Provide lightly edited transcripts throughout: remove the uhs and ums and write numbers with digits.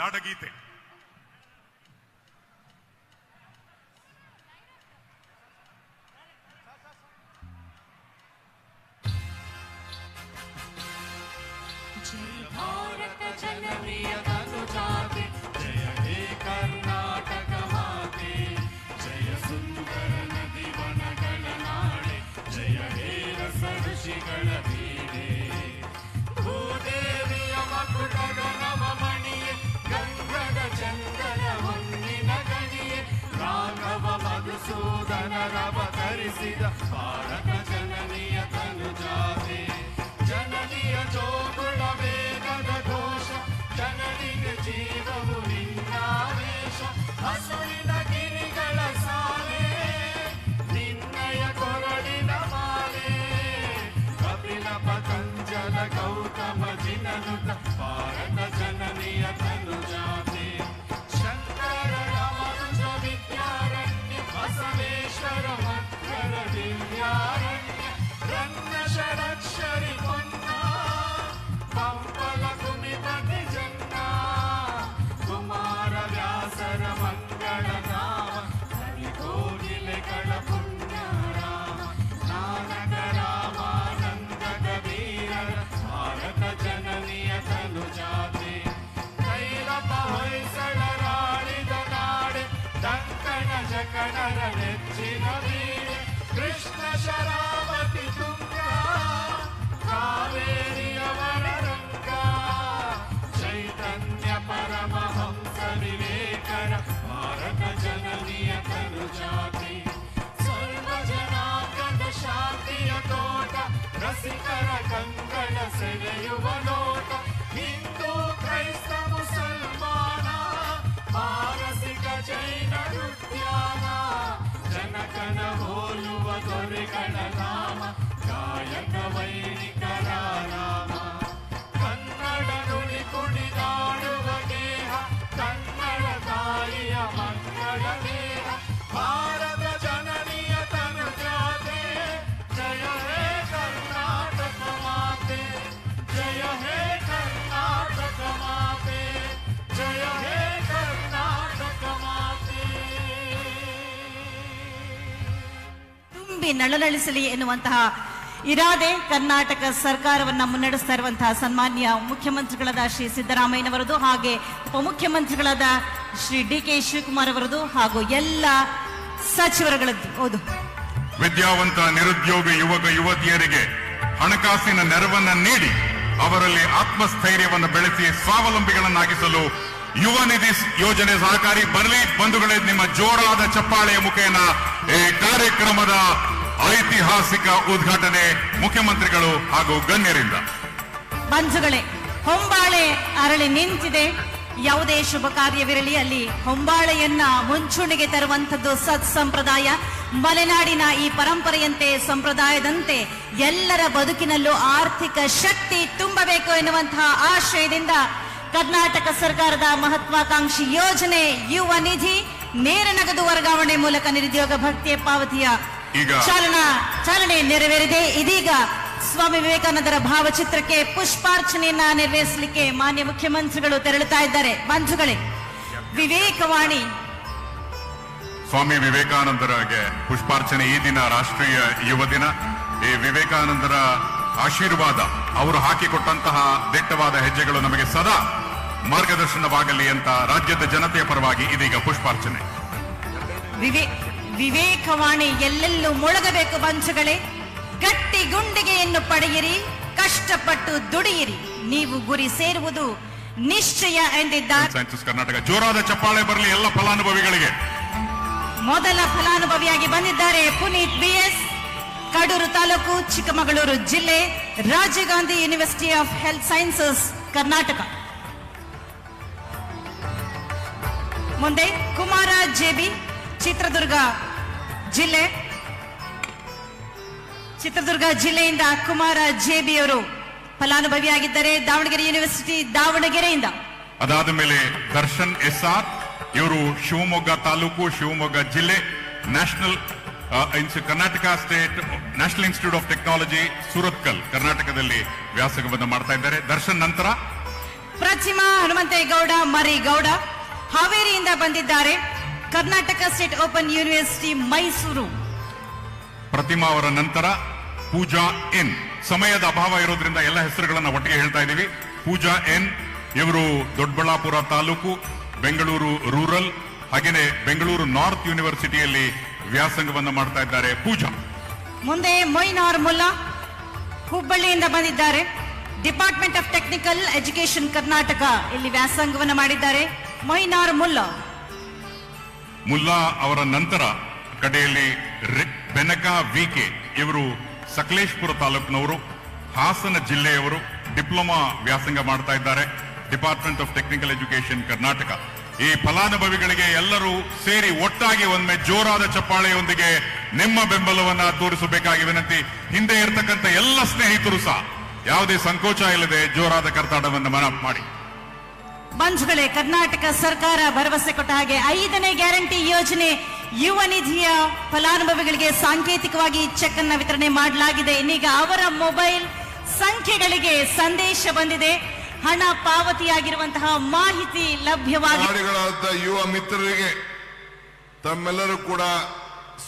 ನಾಡಗೀತೆ. जय भारत जननीय तनुजाते, जय हे कर्नाटक माते, जय सुंदर नदी वनಗಳ ನಾಡೆ, जय हे ರಸ ಋಷಿಗಳ ಬೀಡೆ, ಭೂದೇವಿಯ ಮಕುಟದ ನವಮಣಿಯೇ, ಗಂಗದ ಚಂದನ ಹೊನ್ನಿನ ಗಣಿಯೇ, ರಾಘವ ಮಧುಸೂದನರವತರಿಸಿದ ಭಾರತ ಜನನಿಯ ತನುಜಾತೆ, ಜನನಿಯ ಜೋಗುಳ ವೇಗದ ಘೋಷ, ಜನನಿಗೆ ಜೀವವು ನಿನ್ನಾವೇಶ, ಹಸುರಿನ ಗಿರಿಗಳ ಸಾಲೆ, ನಿನ್ನಯ ಕೊರಳಿನ ಮಾಲೆ, ಕಪಿಲ ಪತಂಜಲ ಗೌತಮ ಜಿನನುತ ಭಾರತ ಜನನಿಯ ತನುಜಾತೆ, ಶಂಕರರ ಮನುಜ ವಿದ್ಯಾರಣ್ಯ, ಬಸವೇಶ್ವರ ಮಕ್ಕಳ ದಿವ್ಯಾರಣ್ಯ, ರನ್ನ ಷಡಕ್ಷರಿ ಪೊನ್ನ, ಪಂಪಲ ಕುಮಿಪತಿ ಜನ್ನ, ಕುಮಾರ ವ್ಯಾಸರ ಮಂಗಳ ನಾಮ, ಹರಿಕೋಗಿಲೆಗಳ ಪುಣ್ಯ ರಾಮ, ನಾನಕ ರಾಮಾನಂದ ಕಬೀರರ ಭಾರತ ಜನನಿಯ ತನುಜಾತೆ, ಕೈಲಪ ಹೊಯ್ಸಳರಾಳಿದ ನಾಡೆ, ಡಂಕಣ ಜಕಣರ ನೆಚ್ಚಿನ ವೀಣೆ, ಕೃಷ್ಣ ಶರಾವತಿ ತುಂಗ, ಕಾವೇರಿಯವರ ರಂಗ, ಚೈತನ್ಯ ಪರಮಹಂಸ ವಿವೇಕರ ಭಾರತ ಜನನಿಯ ತನುಜಾತೆ, ಸರ್ವ ಜನಾಂಗದ ಶಾಂತಿಯ ತೋಟ, ರಸಿಕರ ಕಂಗಳ ಸೆಳೆಯುವ ನೋಟ, ಹಿಂದೂ ಕ್ರೈಸ್ತ ಮುಸಲ್ಮಾನ, ಮಾನಸಿಕ ಜೈನ ಉದ್ಯಾನ, ಜನಕನ ಹೋಲುವ ದೊರೆಗಳ ನಾಮ, ಗಾಯಕ ವೈಣಿಕರ ನಾಮ, ಕನ್ನಡ ನುಡಿ ಕುಣಿದಾಡುವ ದೇಹ, ಕನ್ನಡ ತಾಯಿಯ ಮಕ್ಕಳ ದೇಹ, ಭಾರತ ಜನನಿಯ ತನುಜಾತೆ, ಜಯ ಹೇ ಕರ್ನಾಟಕ ಮಾತೆ, ಜಯ ಹೇ ಕರ್ನಾಟಕ ಮಾತೆ, ಜಯ ಹೇ ಕರ್ನಾಟಕ ಮಾತೆ. ತುಂಬಿ ನಳನಳಿಸಲಿ ಎನ್ನುವಂತಹ ಇರಾದೆ ಕರ್ನಾಟಕ ಸರ್ಕಾರವನ್ನ ಮುನ್ನಡೆಸ್ತಾ ಇರುವಂತಹ ಸನ್ಮಾನ್ಯ ಮುಖ್ಯಮಂತ್ರಿಗಳಾದ ಶ್ರೀ ಸಿದ್ದರಾಮಯ್ಯನವರದು, ಹಾಗೆ ಉಪಮುಖ್ಯಮಂತ್ರಿಗಳಾದ ಶ್ರೀ ಡಿ.ಕೆ. ಶಿವಕುಮಾರ್ ಅವರದು, ಹಾಗೂ ಎಲ್ಲ ಸಚಿವರುಗಳದ್ದು. ಹೌದು, ವಿದ್ಯಾವಂತ ನಿರುದ್ಯೋಗಿ ಯುವಕ ಯುವತಿಯರಿಗೆ ಹಣಕಾಸಿನ ನೆರವನ್ನ ನೀಡಿ ಅವರಲ್ಲಿ ಆತ್ಮಸ್ಥೈರ್ಯವನ್ನು ಬೆಳೆಸಿ ಸ್ವಾವಲಂಬಿಗಳನ್ನಾಗಿಸಲು ಯುವ ನಿಧಿ ಯೋಜನೆ ಸಹಕಾರಿ. ಬರಲಿ ಬಂಧುಗಳೇ, ನಿಮ್ಮ ಜೋರಾದ ಚಪ್ಪಾಳೆಯ ಮುಖೇನ ಈ ಕಾರ್ಯಕ್ರಮದ ಐತಿಹಾಸಿಕ ಉದ್ಘಾಟನೆ ಮುಖ್ಯಮಂತ್ರಿಗಳು ಹಾಗೂ ಗಣ್ಯರಿಂದ. ಬಂಧುಗಳೇ, ಹೊಂಬಾಳೆ ಅರಳಿ ನಿಂತಿದೆ. ಯಾವುದೇ ಶುಭ ಕಾರ್ಯವಿರಲಿ ಅಲ್ಲಿ ಹೊಂಬಾಳೆಯನ್ನ ಮುಂಚೂಣಿಗೆ ತರುವಂಥದ್ದು ಸತ್ ಸಂಪ್ರದಾಯ. ಮಲೆನಾಡಿನ ಈ ಪರಂಪರೆಯಂತೆ ಸಂಪ್ರದಾಯದಂತೆ ಎಲ್ಲರ ಬದುಕಿನಲ್ಲೂ ಆರ್ಥಿಕ ಶಕ್ತಿ ತುಂಬಬೇಕು ಎನ್ನುವಂತಹ ಆಶಯದಿಂದ ಕರ್ನಾಟಕ ಸರ್ಕಾರದ ಮಹತ್ವಾಕಾಂಕ್ಷಿ ಯೋಜನೆ ಯುವ ನಿಧಿ ನೇರ ನಗದು ವರ್ಗಾವಣೆ ಮೂಲಕ ನಿರುದ್ಯೋಗ ಭತ್ಯೆ ಪಾವತಿಯ ಚಾಲನೆ ನೆರವೇರಿದೆ. ಇದೀಗ ಸ್ವಾಮಿ ವಿವೇಕಾನಂದರ ಭಾವಚಿತ್ರಕ್ಕೆ ಪುಷ್ಪಾರ್ಚನೆಯನ್ನ ನೆರವೇರಿಸಲಿಕ್ಕೆ ಮಾನ್ಯ ಮುಖ್ಯಮಂತ್ರಿಗಳು ತೆರಳುತ್ತಾ ಇದ್ದಾರೆ. ಬಂಧುಗಳೇ, ವಿವೇಕವಾಣಿ ಸ್ವಾಮಿ ವಿವೇಕಾನಂದರಿಗೆ ಪುಷ್ಪಾರ್ಚನೆ ಈ ದಿನ ರಾಷ್ಟ್ರೀಯ ಯುವ ದಿನ. ಈ ವಿವೇಕಾನಂದರ ಆಶೀರ್ವಾದ, ಅವರು ಹಾಕಿಕೊಟ್ಟಂತಹ ದಿಟ್ಟವಾದ ಹೆಜ್ಜೆಗಳು ನಮಗೆ ಸದಾ ಮಾರ್ಗದರ್ಶನವಾಗಲಿ ಅಂತ ರಾಜ್ಯದ ಜನತೆಯ ಪರವಾಗಿ ಇದೀಗ ಪುಷ್ಪಾರ್ಚನೆ. ವಿವೇಕವಾಣಿ ಎಲ್ಲೆಲ್ಲೂ ಮೊಳಗಬೇಕು. ಬಂಧುಗಳೇ, ಗಟ್ಟಿ ಗುಂಡಿಗೆಯನ್ನು ಪಡೆಯಿರಿ, ಕಷ್ಟಪಟ್ಟು ದುಡಿಯಿರಿ, ನೀವು ಗುರಿ ಸೇರುವುದು ನಿಶ್ಚಯ ಎಂದಿದ್ದಾರೆ. ಸೈನ್ಸಸ್ ಕರ್ನಾಟಕ ಜೋರಾದ ಚಪ್ಪಾಳೆ ಬರಲಿ ಎಲ್ಲ ಫಲಾನುಭವಿಗಳಿಗೆ. ಮೊದಲ ಫಲಾನುಭವಿಯಾಗಿ ಬಂದಿದ್ದಾರೆ ಪುನೀತ್ ಬಿಎಸ್, ಕಡೂರು ತಾಲೂಕು, ಚಿಕ್ಕಮಗಳೂರು ಜಿಲ್ಲೆ, Rajiv Gandhi university of health sciences Karnataka. ಮುಂದೆ ಕುಮಾರ ಜೆಬಿ, ಚಿತ್ರದುರ್ಗ ಜಿಲ್ಲೆಯಿಂದ ಕುಮಾರ ಜೆಬಿ ಅವರು ಫಲಾನುಭವಿಯಾಗಿದ್ದಾರೆ, ದಾವಣಗೆರೆ ಯೂನಿವರ್ಸಿಟಿ ದಾವಣಗೆರೆಯಿಂದ. ಅದಾದ ಮೇಲೆ ದರ್ಶನ್ ಎಸ್ಆರ್, ಇವರು ಶಿವಮೊಗ್ಗ ತಾಲೂಕು, ಶಿವಮೊಗ್ಗ ಜಿಲ್ಲೆ, Karnataka state national institute of technology, Surathkal, ಕರ್ನಾಟಕದಲ್ಲಿ ವ್ಯಾಸಂಗವನ್ನು ಮಾಡ್ತಾ ಇದ್ದಾರೆ. ದರ್ಶನ್ ನಂತರ ಪ್ರತಿಮಾ ಹನುಮಂತೇಗೌಡ ಮರಿಗೌಡ. ಹಾವೇರಿಯಿಂದ ಬಂದಿದ್ದಾರೆ. Karnataka state open university Mysuru. Pratima ಅವರ ನಂತರ ಪೂಜಾ ಎನ್. ಸಮಯದ ಅಭಾವ ಇರೋದ್ರಿಂದ ಎಲ್ಲ ಹೆಸರುಗಳನ್ನ ಒಟ್ಟಿಗೆ ಹೇಳ್ತಾ ಇದ್ದೀವಿ. ಪೂಜಾ ಎನ್ ಇವರು ದೊಡ್ಡಬಳ್ಳಾಪುರ ತಾಲೂಕು, ಬೆಂಗಳೂರು ರೂರಲ್, ಹಾಗೇನೆ ಬೆಂಗಳೂರು ನಾರ್ತ್ ಯೂನಿವರ್ಸಿಟಿಯಲ್ಲಿ ವ್ಯಾಸಂಗವನ್ನು ಮಾಡ್ತಾ ಇದ್ದಾರೆ. ಪೂಜಾ. ಮುಂದೆ ಮೊಯ್ನಾರ್ ಮುಲ್ಲಾ ಹುಬ್ಬಳ್ಳಿಯಿಂದ ಬಂದಿದ್ದಾರೆ. Department of technical education Karnataka ಇಲ್ಲಿ ವ್ಯಾಸಂಗವನ್ನು ಮಾಡಿದ್ದಾರೆ. ಮೊಯ್ನಾರ್ ಮುಲ್ಲಾ ಅವರ ನಂತರ ಕಡೆಯಲ್ಲಿ ಬೆನಕ ವಿಕೆ ಇವರು ಸಕಲೇಶ್ಪುರ ತಾಲೂಕಿನವರು, ಹಾಸನ ಜಿಲ್ಲೆಯವರು, ಡಿಪ್ಲೊಮಾ ವ್ಯಾಸಂಗ ಮಾಡ್ತಾ ಇದ್ದಾರೆ. Department of technical education Karnataka. ಈ ಫಲಾನುಭವಿಗಳಿಗೆ ಎಲ್ಲರೂ ಸೇರಿ ಒಟ್ಟಾಗಿ ಒಮ್ಮೆ ಜೋರಾದ ಚಪ್ಪಾಳೆಯೊಂದಿಗೆ ನಿಮ್ಮ ಬೆಂಬಲವನ್ನ ತೋರಿಸಬೇಕಾಗಿ ವಿನಂತಿ. ಹಿಂದೆ ಇರತಕ್ಕಂಥ ಎಲ್ಲ ಸ್ನೇಹಿತರು ಸಹ ಯಾವುದೇ ಸಂಕೋಚ ಇಲ್ಲದೆ ಜೋರಾದ ಕರ್ತಾಟವನ್ನು ಮಾಡಿ. ಬಂಧುಗಳೇ, ಕರ್ನಾಟಕ ಸರ್ಕಾರ ಭರವಸೆ ಕೊಟ್ಟ ಹಾಗೆ 5ನೇ ಗ್ಯಾರಂಟಿ ಯೋಜನೆ ಯುವ ನಿಧಿಯ ಫಲಾನುಭವಿಗಳಿಗೆ ಸಾಂಕೇತಿಕವಾಗಿ ಚೆಕ್ ಅನ್ನ ವಿತರಣೆ ಮಾಡಲಾಗಿದೆ. ಇನ್ನೀಗ ಅವರ ಮೊಬೈಲ್ ಸಂಖ್ಯೆಗಳಿಗೆ ಸಂದೇಶ ಬಂದಿದೆ. ಹಣ ಪಾವತಿಯಾಗಿರುವಂತಹ ಮಾಹಿತಿ ಲಭ್ಯವಾಗಿದೆ. ಯುವ ಮಿತ್ರರಿಗೆ ತಮ್ಮೆಲ್ಲರೂ ಕೂಡ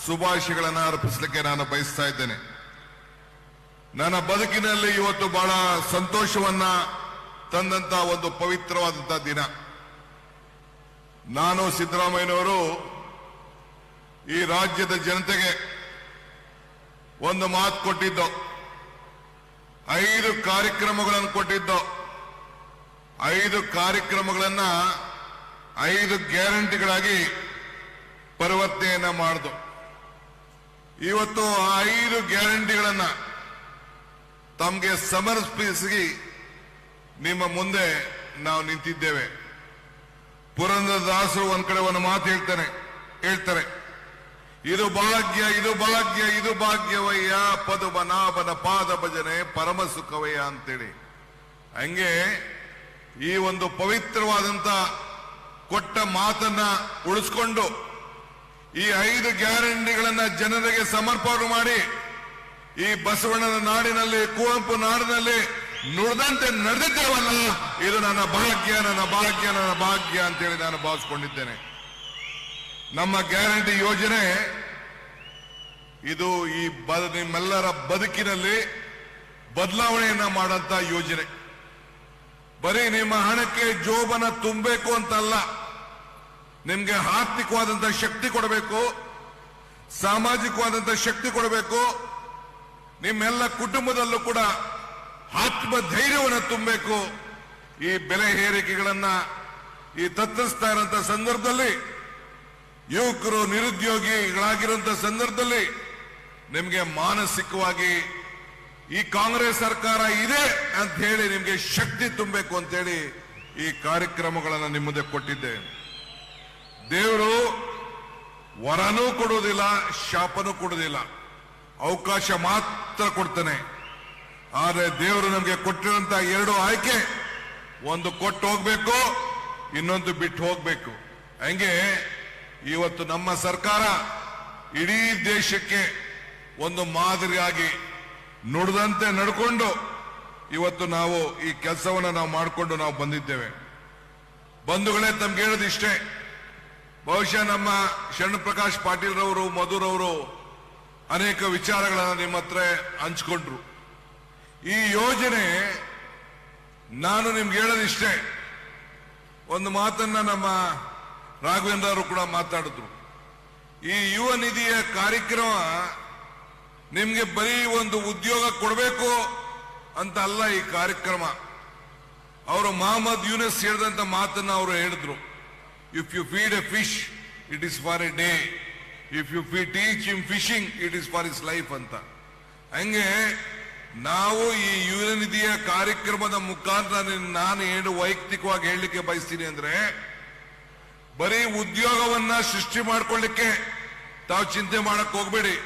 ಶುಭಾಶಯಗಳನ್ನು ಅರ್ಪಿಸಲಿಕ್ಕೆ ನಾನು ಬಯಸ್ತಾ ಇದ್ದೇನೆ. ನನ್ನ ಬದುಕಿನಲ್ಲಿ ಇವತ್ತು ಬಹಳ ಸಂತೋಷವನ್ನ ತಂದಂತ ಒಂದು ಪವಿತ್ರವಾದಂತಹ ದಿನ. ನಾನು ಸಿದ್ದರಾಮಯ್ಯನವರು ಈ ರಾಜ್ಯದ ಜನತೆಗೆ ಒಂದು ಮಾತು ಕೊಟ್ಟಿದ್ದು, 5 ಕಾರ್ಯಕ್ರಮಗಳನ್ನು ಕೊಟ್ಟಿದ್ದು. 5 ಕಾರ್ಯಕ್ರಮಗಳನ್ನ 5 ಗ್ಯಾರಂಟಿಗಳಾಗಿ ಪರಿವರ್ತನೆಯನ್ನ ಮಾಡಿದ್ದು. ಇವತ್ತು ಆ 5 ಗ್ಯಾರಂಟಿಗಳನ್ನ ತಮಗೆ ಸಮರ್ಪಿಸಿ ನಿಮ್ಮ ಮುಂದೆ ನಾವು ನಿಂತಿದ್ದೇವೆ. ಪುರಂದರದಾಸರು ಒಂದ್ ಕಡೆ ಒಂದು ಮಾತು ಹೇಳ್ತಾರೆ, ಇದು ಭಾಗ್ಯ ಇದು ಭಾಗ್ಯ ಇದು ಭಾಗ್ಯವಯ್ಯ, ಪದುಮನಾಭನ ಪಾದ ಭಜನೆ ಪರಮ ಸುಖವಯ್ಯ ಅಂತೇಳಿ. ಹಂಗೆ ಈ ಒಂದು ಪವಿತ್ರವಾದಂತ ಕೊಟ್ಟ ಮಾತನ್ನ ಉಳಿಸ್ಕೊಂಡು ಈ 5 ಗ್ಯಾರಂಟಿಗಳನ್ನ ಜನರಿಗೆ ಸಮರ್ಪಣೆ ಮಾಡಿ ಈ ಬಸವಣ್ಣನ ನಾಡಿನಲ್ಲಿ, ಕುವೆಂಪು ನಾಡಿನಲ್ಲಿ ನುಡಿದಂತೆ ನಡೆದಿದ್ದೇವಲ್ಲ, ಇದು ನನ್ನ ಭಾಗ್ಯ ನನ್ನ ಭಾಗ್ಯ ನನ್ನ ಭಾಗ್ಯ ಅಂತೇಳಿ ನಾನು ಭಾವಿಸ್ಕೊಂಡಿದ್ದೇನೆ. ನಮ್ಮ ಗ್ಯಾರಂಟಿ ಯೋಜನೆ ಇದು ಈ ನಿಮ್ಮೆಲ್ಲರ ಬದುಕಿನಲ್ಲಿ ಬದಲಾವಣೆಯನ್ನ ಮಾಡಂತ ಯೋಜನೆ. ಬರೀ ನಿಮ್ಮ ಹಣಕ್ಕೆ ಜೋಬನ ತುಂಬಬೇಕು ಅಂತಲ್ಲ, ನಿಮ್ಗೆ ಆರ್ಥಿಕವಾದಂತ ಶಕ್ತಿ ಕೊಡಬೇಕು, ಸಾಮಾಜಿಕವಾದಂತ ಶಕ್ತಿ ಕೊಡಬೇಕು, ನಿಮ್ಮೆಲ್ಲ ಕುಟುಂಬದಲ್ಲೂ ಕೂಡ ಆತ್ಮಧೈರ್ಯವನ್ನು ತುಂಬಬೇಕು. ಈ ಬೆಲೆ ಏರಿಕೆಗಳನ್ನ ಈ ತತ್ತರಿಸ್ತಾ ಇರುವಂತ ಸಂದರ್ಭದಲ್ಲಿ, ಯುವಕರು ನಿರುದ್ಯೋಗಿಗಳಾಗಿರುವಂತ ಸಂದರ್ಭದಲ್ಲಿ ನಿಮ್ಗೆ ಮಾನಸಿಕವಾಗಿ ಈ ಕಾಂಗ್ರೆಸ್ ಸರ್ಕಾರ ಇದೆ ಅಂತ ಹೇಳಿ ನಿಮ್ಗೆ ಶಕ್ತಿ ತುಂಬಬೇಕು ಅಂತೇಳಿ ಈ ಕಾರ್ಯಕ್ರಮಗಳನ್ನು ನಿಮ್ಮ ಮುಂದೆ ಕೊಟ್ಟಿದ್ದೆ. ದೇವರು ವರನೂ ಕೊಡುವುದಿಲ್ಲ, ಶಾಪನೂ ಕೊಡುವುದಿಲ್ಲ, ಅವಕಾಶ ಮಾತ್ರ ಕೊಡ್ತಾನೆ. ಆದ್ರೆ ದೇವರು ನಮಗೆ ಕೊಟ್ಟಿರುವಂತ 2 ಆಯ್ಕೆ, ಒಂದು ಕೊಟ್ಟು ಹೋಗ್ಬೇಕು, ಇನ್ನೊಂದು ಬಿಟ್ಟು ಹೋಗ್ಬೇಕು. ಹಂಗೆ ಇವತ್ತು ನಮ್ಮ ಸರ್ಕಾರ ಇಡೀ ದೇಶಕ್ಕೆ ಒಂದು ಮಾದರಿಯಾಗಿ ನುಡಿದಂತೆ ನಡ್ಕೊಂಡು ಇವತ್ತು ನಾವು ಈ ಕೆಲಸವನ್ನು ನಾವು ಮಾಡಿಕೊಂಡು ನಾವು ಬಂದಿದ್ದೇವೆ. ಬಂಧುಗಳೇ, ತಮ್ಗೆ ಹೇಳೋದಿಷ್ಟೇ, ಬಹುಶಃ ನಮ್ಮ ಶರಣಪ್ರಕಾಶ್ ಪಾಟೀಲ್ ರವರು, ಮಧುರವರು ಅನೇಕ ವಿಚಾರಗಳನ್ನು ನಿಮ್ಮ ಹತ್ರ ಹಂಚಿಕೊಂಡ್ರು. ಈ ಯೋಜನೆ ನಾನು ನಿಮ್ಗೆ ಹೇಳೋದಿಷ್ಟೇ, ಒಂದು ಮಾತನ್ನ ನಮ್ಮ ರಾಘವೇಂದ್ರ ಅವರು ಕೂಡ ಮಾತಾಡಿದ್ರು. ಈ ಯುವ ನಿಧಿಯ ಕಾರ್ಯಕ್ರಮ ನಿಮ್ಗೆ ಬರೀ ಒಂದು ಉದ್ಯೋಗ ಕೊಡಬೇಕು ಅಂತ ಅಲ್ಲ. ಈ ಕಾರ್ಯಕ್ರಮ ಅವರು ಮೊಹಮ್ಮದ್ ಯೂನಸ್ ಹೇಳಿದಂತ ಮಾತನ್ನ ಅವರು ಹೇಳಿದ್ರು, if you feed a fish it is for a day, if you teach him fishing it is for his life ಅಂತ. ಹಂಗೆ ನಾವು ಈ ಯುವ ನಿಧಿಯ ಕಾರ್ಯಕ್ರಮದ ಮುಖಾಂತರ ನಾನು ಏನು ವೈಯಕ್ತಿಕವಾಗಿ ಹೇಳಲಿಕ್ಕೆ ಬಯಸ್ತೀನಿ ಅಂದ್ರೆ, ಬರೀ ಉದ್ಯೋಗವನ್ನ ಸೃಷ್ಟಿ ಮಾಡ್ಕೊಳ್ಳಿಕ್ಕೆ ತಾವು ಚಿಂತೆ ಮಾಡಕ್ ಹೋಗ್ಬೇಡಿ.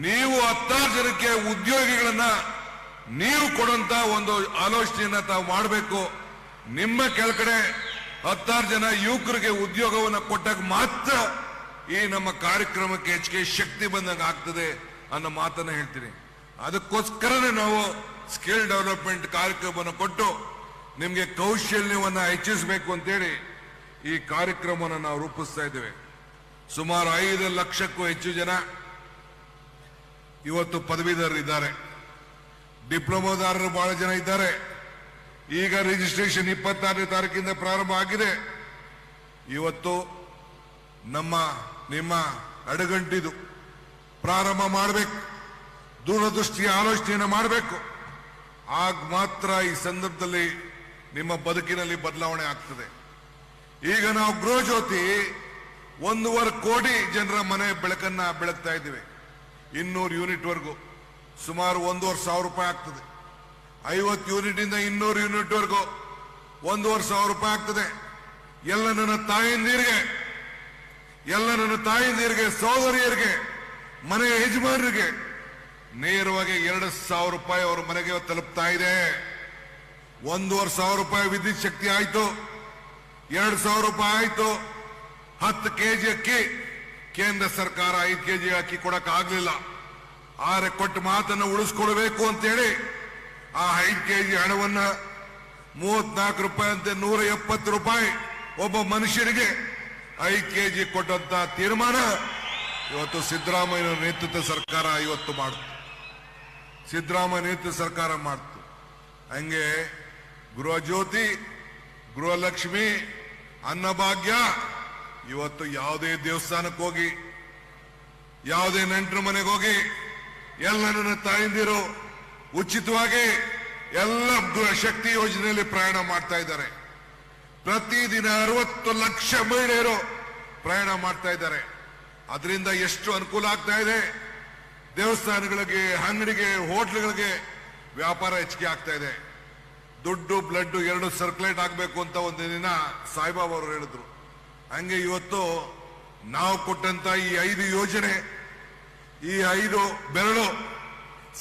ನೀವು 10 ಜನಕ್ಕೆ ಉದ್ಯೋಗಿಗಳನ್ನ ನೀವು ಕೊಡುವಂತ ಒಂದು ಆಲೋಚನೆಯನ್ನ ತಾವು ಮಾಡಬೇಕು. ನಿಮ್ಮ ಕೆಳಗಡೆ 10 ಜನ ಯುವಕರಿಗೆ ಉದ್ಯೋಗವನ್ನ ಕೊಟ್ಟಾಗ ಮಾತ್ರ ಈ ನಮ್ಮ ಕಾರ್ಯಕ್ರಮಕ್ಕೆ ಹೆಚ್ಚಿಗೆ ಶಕ್ತಿ ಬಂದಂಗೆ ಆಗ್ತದೆ ಅನ್ನೋ ಮಾತನ್ನ ಹೇಳ್ತೀನಿ. ಅದಕ್ಕೋಸ್ಕರನೇ ನಾವು ಸ್ಕಿಲ್ ಡೆವಲಪ್ಮೆಂಟ್ ಕಾರ್ಯಕ್ರಮವನ್ನು ಕೊಟ್ಟು ನಿಮಗೆ ಕೌಶಲ್ಯವನ್ನ ಹೆಚ್ಚಿಸಬೇಕು ಅಂತೇಳಿ ಈ ಕಾರ್ಯಕ್ರಮವನ್ನು ನಾವು ರೂಪಿಸ್ತಾ ಇದ್ದೇವೆ. ಸುಮಾರು 5 ಲಕ್ಷಕ್ಕೂ ಹೆಚ್ಚು ಜನ ಇವತ್ತು ಪದವೀಧರರಿದ್ದಾರೆ, ಡಿಪ್ಲೊಮಾದಾರರು ಬಹಳ ಜನ ಇದ್ದಾರೆ. ಈಗ ರಿಜಿಸ್ಟ್ರೇಷನ್ 26ನೇ ತಾರೀಕಿಂದ ಪ್ರಾರಂಭ ಆಗಿದೆ. ಇವತ್ತು ನಿಮ್ಮ ಅಡಗಂಟಿದು ಪ್ರಾರಂಭ ಮಾಡಬೇಕು, ದೂರದೃಷ್ಟಿಯ ಆಲೋಚನೆಯನ್ನು ಮಾಡಬೇಕು. ಆಗ ಮಾತ್ರ ಈ ಸಂದರ್ಭದಲ್ಲಿ ನಿಮ್ಮ ಬದುಕಿನಲ್ಲಿ ಬದಲಾವಣೆ ಆಗ್ತದೆ. ಈಗ ನಾವು ಗೃಹ ಜ್ಯೋತಿ 1.5 ಕೋಟಿ ಜನರ ಮನೆ ಬೆಳಕನ್ನ ಬೆಳಗ್ತಾ ಇದ್ದೀವಿ. 200 ಯೂನಿಟ್ ವರೆಗೂ ಸುಮಾರು 1,500 ರೂಪಾಯಿ ಆಗ್ತದೆ. 50 ಯೂನಿಟ್ ಇಂದ 200 ಯೂನಿಟ್ ವರೆಗೂ 1,500 ರೂಪಾಯಿ ಆಗ್ತದೆ. ಎಲ್ಲ ನನ್ನ ತಾಯಂದಿರಿಗೆ, ಸಹೋದರಿಯರಿಗೆ, ಮನೆ ಯಜಮಾನರಿಗೆ ನೇರವಾಗಿ 2,000 ರೂಪಾಯಿ ಅವರ ಮನೆಗೆ ತಲುಪ್ತಾ ಇದೆ. 1,500 ರೂಪಾಯಿ ವಿದ್ಯುತ್ ಶಕ್ತಿ ಆಯ್ತು, 2,000 ರೂಪಾಯಿ ಆಯ್ತು. 10 ಕೆಜಿ ಅಕ್ಕಿ ಕೇಂದ್ರ ಸರ್ಕಾರ 5 ಕೆಜಿ ಅಕ್ಕಿ ಕೊಡಕ್ ಆಗ್ಲಿಲ್ಲ. ಆದ್ರೆ ಕೊಟ್ಟು ಮಾತನ್ನು ಉಳಿಸ್ಕೊಳ್ಬೇಕು ಅಂತೇಳಿ ಆ 5 ಕೆಜಿ ಹಣವನ್ನ 34 ರೂಪಾಯಿ ಅಂತೆ 170 ರೂಪಾಯಿ ಒಬ್ಬ ಮನುಷ್ಯನಿಗೆ 5 ಕೆಜಿ ಕೊಟ್ಟಂತ ತೀರ್ಮಾನ ಇವತ್ತು ಸಿದ್ದರಾಮಯ್ಯ ನೇತೃತ್ವ ಸರ್ಕಾರ ಇವತ್ತು ಮಾಡ್ತು. ಸಿದ್ದರಾಮಯ್ಯ ನೇತೃತ್ವ ಸರ್ಕಾರ ಮಾಡ್ತು. ಹಂಗೆ ಗೃಹ ಜ್ಯೋತಿ, ಗೃಹಲಕ್ಷ್ಮಿ, ಅನ್ನಭಾಗ್ಯ ಇವತ್ತು ಯಾವುದೇ ದೇವಸ್ಥಾನಕ್ಕೆ ಹೋಗಿ, ಯಾವುದೇ ನೆಂಟರ ಮನೆಗೆ ಹೋಗಿ, ಎಲ್ಲ ನನ್ನ ತಾಯಂದಿರು ಉಚಿತವಾಗಿ ಎಲ್ಲ ಶಕ್ತಿ ಯೋಜನೆಯಲ್ಲಿ ಪ್ರಯಾಣ ಮಾಡ್ತಾ ಇದ್ದಾರೆ. ಪ್ರತಿದಿನ 60 ಲಕ್ಷ ಮಹಿಳೆಯರು ಪ್ರಯಾಣ ಮಾಡ್ತಾ ಇದ್ದಾರೆ. ಅದರಿಂದ ಎಷ್ಟು ಅನುಕೂಲ ಆಗ್ತಾ ಇದೆ. ದೇವಸ್ಥಾನಗಳಿಗೆ, ಅಂಗಡಿಗೆ, ಹೋಟ್ಲ್ಗಳಿಗೆ ವ್ಯಾಪಾರ ಹೆಚ್ಚಿಗೆ ಆಗ್ತಾ ಇದೆ. ದುಡ್ಡು ಬ್ಲಡ್ 2 ಸರ್ಕ್ಯುಲೇಟ್ ಆಗಬೇಕು ಅಂತ ಒಂದು ದಿನ ಸಾಯಿಬಾಬಾ ಅವರು ಹೇಳಿದ್ರು. ಹಂಗೆ ಇವತ್ತು ನಾವು ಕೊಟ್ಟಂತ ಈ 5 ಯೋಜನೆ, ಈ 5 ಬೆರಳು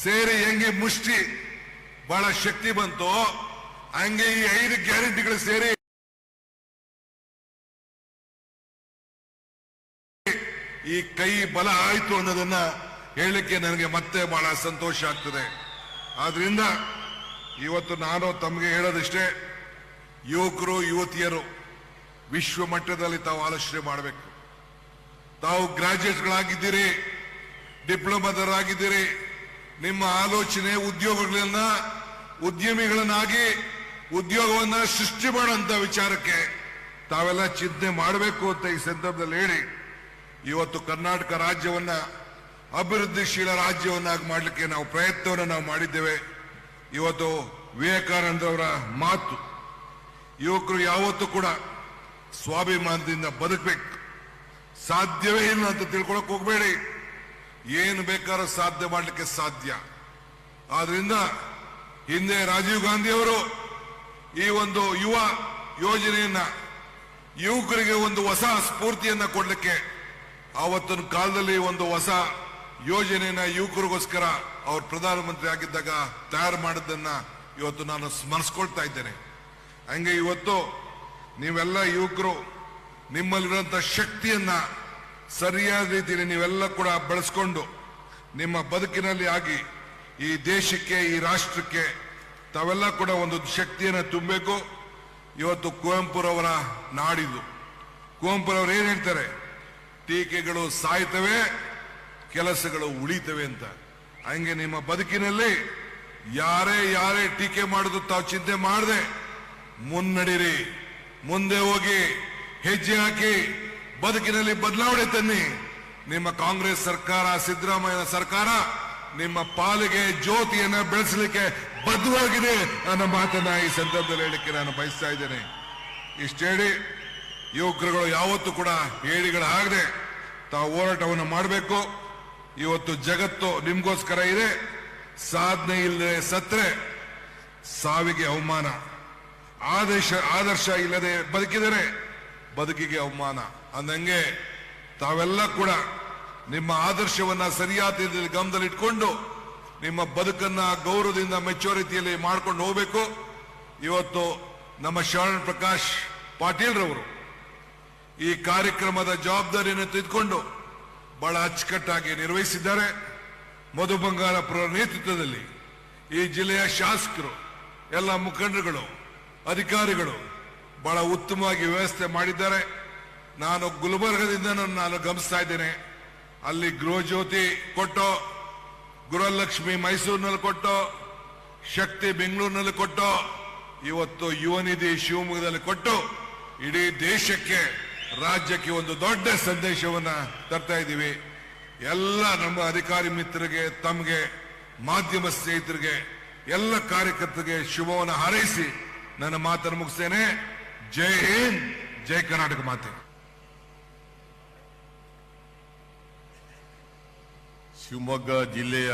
ಸೇರಿ ಹೆಂಗೆ ಮುಷ್ಟಿ ಬಹಳ ಶಕ್ತಿ ಬಂತು, ಹಂಗೆ ಈ 5 ಗ್ಯಾರಂಟಿಗಳು ಸೇರಿ ಈ ಕೈ ಬಲ ಆಯ್ತು ಅನ್ನೋದನ್ನ ಹೇಳಲಿಕ್ಕೆ ನನಗೆ ಮತ್ತೆ ಬಹಳ ಸಂತೋಷ ಆಗ್ತದೆ. ಆದ್ರಿಂದ ಇವತ್ತು ನಾನು ತಮಗೆ ಹೇಳೋದಿಷ್ಟೇ, ಯುವಕರು ಯುವತಿಯರು ವಿಶ್ವ ಮಟ್ಟದಲ್ಲಿ ತಾವು ಆಲೋಚನೆ ಮಾಡಬೇಕು. ತಾವು ಗ್ರಾಜ್ಯುಯೇಟ್ಗಳಾಗಿದ್ದೀರಿ, ಡಿಪ್ಲೊಮಾದವರಾಗಿದ್ದೀರಿ. ನಿಮ್ಮ ಆಲೋಚನೆ ಉದ್ಯಮಿಗಳನ್ನಾಗಿ ಉದ್ಯೋಗವನ್ನ ಸೃಷ್ಟಿ ಮಾಡುವಂತ ವಿಚಾರಕ್ಕೆ ತಾವೆಲ್ಲ ಚಿಂತನೆ ಮಾಡಬೇಕು ಅಂತ ಈ ಸಂದರ್ಭದಲ್ಲಿ ಹೇಳಿ, ಇವತ್ತು ಕರ್ನಾಟಕ ರಾಜ್ಯವನ್ನ ಅಭಿವೃದ್ಧಿಶೀಲ ರಾಜ್ಯವನ್ನಾಗಿ ಮಾಡಲಿಕ್ಕೆ ನಾವು ಪ್ರಯತ್ನವನ್ನು ಮಾಡಿದ್ದೇವೆ. ಇವತ್ತು ವಿವೇಕಾನಂದರವರ ಮಾತು, ಯುವಕರು ಯಾವತ್ತೂ ಕೂಡ ಸ್ವಾಭಿಮಾನದಿಂದ ಬದುಕಬೇಕು, ಸಾಧ್ಯವೇ ಇಲ್ಲ ಅಂತ ತಿಳ್ಕೊಳಕ್ ಹೋಗ್ಬೇಡಿ. ಏನು ಬೇಕಾದ್ರೂ ಸಾಧ್ಯ ಮಾಡಲಿಕ್ಕೆ ಸಾಧ್ಯ. ಆದ್ರಿಂದ ಹಿಂದೆ ರಾಜೀವ್ ಗಾಂಧಿ ಅವರು ಈ ಒಂದು ಯುವ ಯೋಜನೆಯನ್ನ, ಯುವಕರಿಗೆ ಒಂದು ಹೊಸ ಸ್ಫೂರ್ತಿಯನ್ನ ಕೊಡ್ಲಿಕ್ಕೆ ಆವತ್ತಿನ ಕಾಲದಲ್ಲಿ ಒಂದು ಹೊಸ ಯೋಜನೆಯನ್ನ ಯುವಕರಿಗೋಸ್ಕರ ಅವರು ಪ್ರಧಾನಮಂತ್ರಿ ಆಗಿದ್ದಾಗ ತಯಾರು ಮಾಡಿದ್ದನ್ನ ಇವತ್ತು ನಾನು ಸ್ಮರಿಸ್ಕೊಳ್ತಾ ಇದ್ದೇನೆ. ಹಂಗೆ ಇವತ್ತು ನೀವೆಲ್ಲ ಯುವಕರು ನಿಮ್ಮಲ್ಲಿರುವಂತಹ ಶಕ್ತಿಯನ್ನ ಸರಿಯಾದ ರೀತಿಯಲ್ಲಿ ನೀವೆಲ್ಲ ಕೂಡ ಬಳಸ್ಕೊಂಡು ನಿಮ್ಮ ಬದುಕಿನಲ್ಲಿ ಆಗಿ ಈ ದೇಶಕ್ಕೆ, ಈ ರಾಷ್ಟ್ರಕ್ಕೆ ತಾವೆಲ್ಲ ಕೂಡ ಒಂದು ಶಕ್ತಿಯನ್ನು ತುಂಬಬೇಕು. ಇವತ್ತು ಕುವೆಂಪುರವರ ನಾಡಿದು. ಕುವೆಂಪುರವರು ಏನ್ ಹೇಳ್ತಾರೆ? ಟೀಕೆಗಳು ಸಾಯ್ತವೆ, ಕೆಲಸಗಳು ಉಳಿತವೆ ಅಂತ. ಹಂಗೆ ನಿಮ್ಮ ಬದುಕಿನಲ್ಲಿ ಯಾರೇ ಟೀಕೆ ಮಾಡುದು ತಾವು ಚಿಂತೆ ಮಾಡದೆ ಮುನ್ನಡಿರಿ, ಮುಂದೆ ಹೋಗಿ ಹೆಜ್ಜೆ ಹಾಕಿ ಬದುಕಿನಲ್ಲಿ ಬದಲಾವಣೆ ತನ್ನಿ. ನಿಮ್ಮ ಕಾಂಗ್ರೆಸ್ ಸರ್ಕಾರ, ಸಿದ್ದರಾಮಯ್ಯ ಸರ್ಕಾರ ನಿಮ್ಮ ಪಾಲಿಗೆ ಜ್ಯೋತಿಯನ್ನ ಬೆಳೆಸಲಿಕ್ಕೆ ಬದ್ಧವಾಗಿದೆ ಅನ್ನೋ ಮಾತನ್ನ ಈ ಸಂದರ್ಭದಲ್ಲಿ ಹೇಳಿಕ್ಕೆ ನಾನು ಬಯಸ್ತಾ ಇದ್ದೇನೆ. ಇಷ್ಟು ಹೇಳಿ, ಯುವಕರುಗಳು ಯಾವತ್ತೂ ಕೂಡ ಹೇಳಿಗಳಾಗದೆ ತಾವು ಹೋರಾಟವನ್ನು ಮಾಡಬೇಕು. ಇವತ್ತು ಜಗತ್ತು ನಿಮ್ಗೋಸ್ಕರ ಇದೆ. ಸಾಧನೆ ಇಲ್ಲದೆ ಸತ್ರೆ ಸಾವಿಗೆ ಅವಮಾನ, ಆದರ್ಶ ಇಲ್ಲದೆ ಬದುಕಿದರೆ ಬದುಕಿಗೆ ಅವಮಾನ ಅಂದಂಗೆ ತಾವೆಲ್ಲ ಕೂಡ ನಿಮ್ಮ ಆದರ್ಶವನ್ನ ಸರಿಯಾದ ರೀತಿಯಲ್ಲಿ ಗಮನದಲ್ಲಿಟ್ಕೊಂಡು ನಿಮ್ಮ ಬದುಕನ್ನ ಗೌರವದಿಂದ ಮೆಚುರಿಟಿಯಲ್ಲಿ ಮಾಡ್ಕೊಂಡು ಹೋಗ್ಬೇಕು. ಇವತ್ತು ನಮ್ಮ ಶರಣ್ ಪ್ರಕಾಶ್ ಪಾಟೀಲ್ ರವರು ಈ ಕಾರ್ಯಕ್ರಮದ ಜವಾಬ್ದಾರಿಯನ್ನು ತೆಗೆದುಕೊಂಡು ಬಹಳ ಅಚ್ಚುಕಟ್ಟಾಗಿ ನಿರ್ವಹಿಸಿದ್ದಾರೆ. ಮಧು ಬಂಗಾರಪುರ ನೇತೃತ್ವದಲ್ಲಿ ಈ ಜಿಲ್ಲೆಯ ಶಾಸಕರು, ಎಲ್ಲ ಮುಖಂಡರುಗಳು, ಅಧಿಕಾರಿಗಳು ಬಹಳ ಉತ್ತಮವಾಗಿ ವ್ಯವಸ್ಥೆ ಮಾಡಿದ್ದಾರೆ. ನಾನು ಗುಲ್ಬರ್ಗದಿಂದ ನಾನು ಗಮನಿಸ್ತಾ ಇದ್ದೇನೆ. ಅಲ್ಲಿ ಗೃಹ ಜ್ಯೋತಿ ಕೊಟ್ಟು, ಗೃಹಲಕ್ಷ್ಮಿ ಮೈಸೂರಿನಲ್ಲಿ ಕೊಟ್ಟು, ಶಕ್ತಿ ಬೆಂಗಳೂರಿನಲ್ಲಿ ಕೊಟ್ಟು, ಇವತ್ತು ಯುವ ನಿಧಿ ಶಿವಮೊಗ್ಗದಲ್ಲಿ ಕೊಟ್ಟು ಇಡೀ ದೇಶಕ್ಕೆ, ರಾಜ್ಯಕ್ಕೆ ಒಂದು ದೊಡ್ಡ ಸಂದೇಶವನ್ನ ತರ್ತಾ ಇದ್ದೀವಿ. ಎಲ್ಲ ನಮ್ಮ ಅಧಿಕಾರಿ ಮಿತ್ರರಿಗೆ, ತಮಗೆ, ಮಾಧ್ಯಮ ಸ್ನೇಹಿತರಿಗೆ, ಎಲ್ಲ ಕಾರ್ಯಕರ್ತರಿಗೆ ಶುಭವನ್ನು ಹಾರೈಸಿ ನನ್ನ ಮಾತನ್ನು ಮುಗಿಸ್ತೇನೆ. ಜೈ ಹಿಂದ್, ಜೈ ಕರ್ನಾಟಕ ಮಾತೆ. ಶಿವಮೊಗ್ಗ ಜಿಲ್ಲೆಯ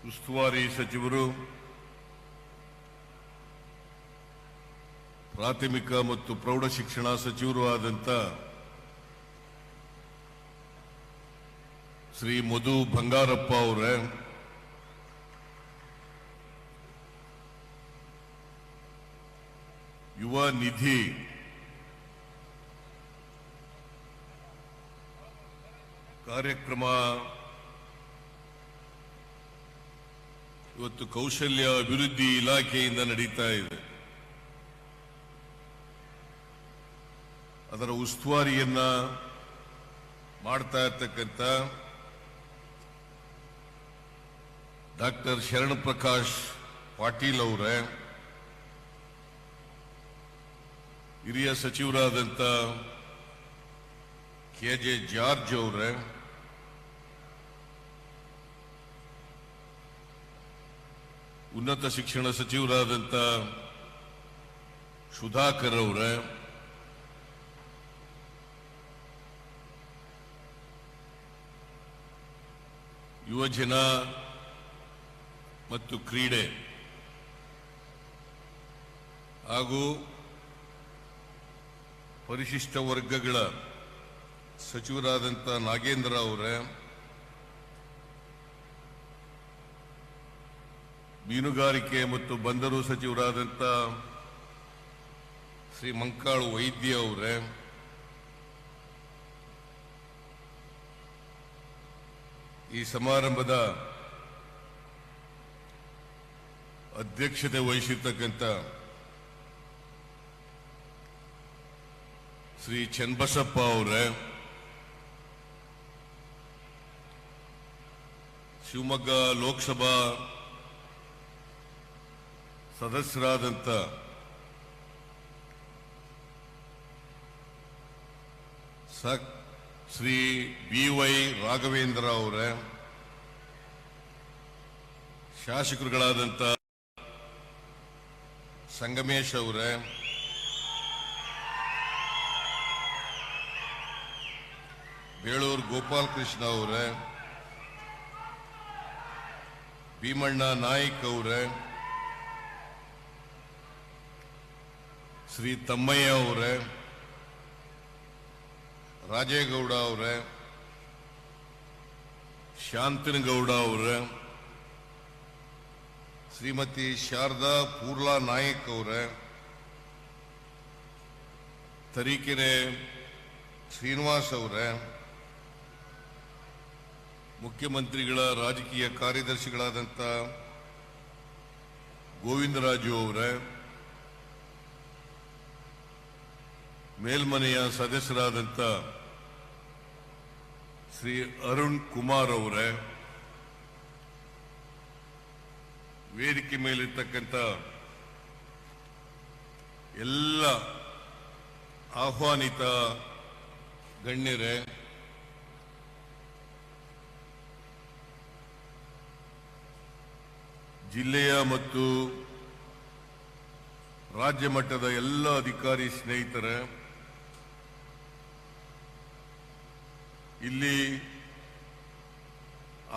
ಉಸ್ತುವಾರಿ ಸಚಿವರು, ಪ್ರಾಥಮಿಕ ಮತ್ತು ಪ್ರೌಢಶಿಕ್ಷಣ ಸಚಿವರು ಆದಂಥ ಶ್ರೀ ಮಧು ಬಂಗಾರಪ್ಪ ಅವರೇ, ಯುವ ನಿಧಿ ಕಾರ್ಯಕ್ರಮ ಇವತ್ತು ಕೌಶಲ್ಯ ಅಭಿವೃದ್ಧಿ ಇಲಾಖೆಯಿಂದ ನಡೀತಾ ಇದೆ. ಅದರ ಉಸ್ತುವಾರಿಯನ್ನ ಮಾಡ್ತಾ ಇರ್ತಕ್ಕಂಥ ಡಾಕ್ಟರ್ ಶರಣ್ ಪ್ರಕಾಶ್ ಪಾಟೀಲ್ ಅವರೇ, ಹಿರಿಯ ಸಚಿವರಾದಂಥ ಕೆಜೆ ಜಾರ್ಜ್ ಅವರೇ, ಉನ್ನತ ಶಿಕ್ಷಣ ಸಚಿವರಾದಂಥ ಸುಧಾಕರ್ ಅವರೇ, ಯುವಜನ ಮತ್ತು ಕ್ರೀಡೆ ಹಾಗೂ ಪರಿಶಿಷ್ಟ ವರ್ಗಗಳ ಸಚಿವರಾದಂಥ ನಾಗೇಂದ್ರ ಅವರೇ, ಮೀನುಗಾರಿಕೆ ಮತ್ತು ಬಂದರು ಸಚಿವರಾದಂಥ ಶ್ರೀ ಮಂಕಾಳು ವೈದ್ಯ ಅವರೇ, ಈ ಸಮಾರಂಭದ ಅಧ್ಯಕ್ಷತೆ ವಹಿಸಿರ್ತಕ್ಕಂಥ ಶ್ರೀ ಚನ್ನಬಸಪ್ಪ ಅವರೇ, ಶಿವಮೊಗ್ಗ ಲೋಕಸಭಾ ಸದಸ್ಯರಾದಂಥ ಶ್ರೀ BY ರಾಘವೇಂದ್ರ ಅವರೇ, ಶಾಸಕರುಗಳಾದಂಥ ಸಂಗಮೇಶ್ ಅವರೇ, ಬೇಳೂರು ಗೋಪಾಲಕೃಷ್ಣ ಅವರೇ, ಭೀಮಣ್ಣ ನಾಯ್ಕ್ ಅವರೇ, ಶ್ರೀ ತಮ್ಮಯ್ಯ ಅವರೇ, ರಾಜೇಗೌಡ ಅವರೇ, ಶಾಂತನಗೌಡ ಅವರೇ, ಶ್ರೀಮತಿ ಶಾರದಾ ಪೂರ್ಲಾ ನಾಯಕ್ ಅವರೇ, ತರೀಕೆರೆ ಶ್ರೀನಿವಾಸ್ ಅವರೇ, ಮುಖ್ಯಮಂತ್ರಿಗಳ ರಾಜಕೀಯ ಕಾರ್ಯದರ್ಶಿಗಳಾದಂಥ ಗೋವಿಂದರಾಜು ಅವರೇ, ಮೇಲ್ಮನೆಯ ಸದಸ್ಯರಾದಂಥ ಶ್ರೀ ಅರುಣ್ ಕುಮಾರ್ ಅವರೇ, ವೇದಿಕೆ ಮೇಲಿರ್ತಕ್ಕಂಥ ಎಲ್ಲ ಆಹ್ವಾನಿತ ಗಣ್ಯರೇ, ಜಿಲ್ಲೆಯ ಮತ್ತು ರಾಜ್ಯ ಮಟ್ಟದ ಎಲ್ಲ ಅಧಿಕಾರಿ ಸ್ನೇಹಿತರೇ, ಇಲ್ಲಿ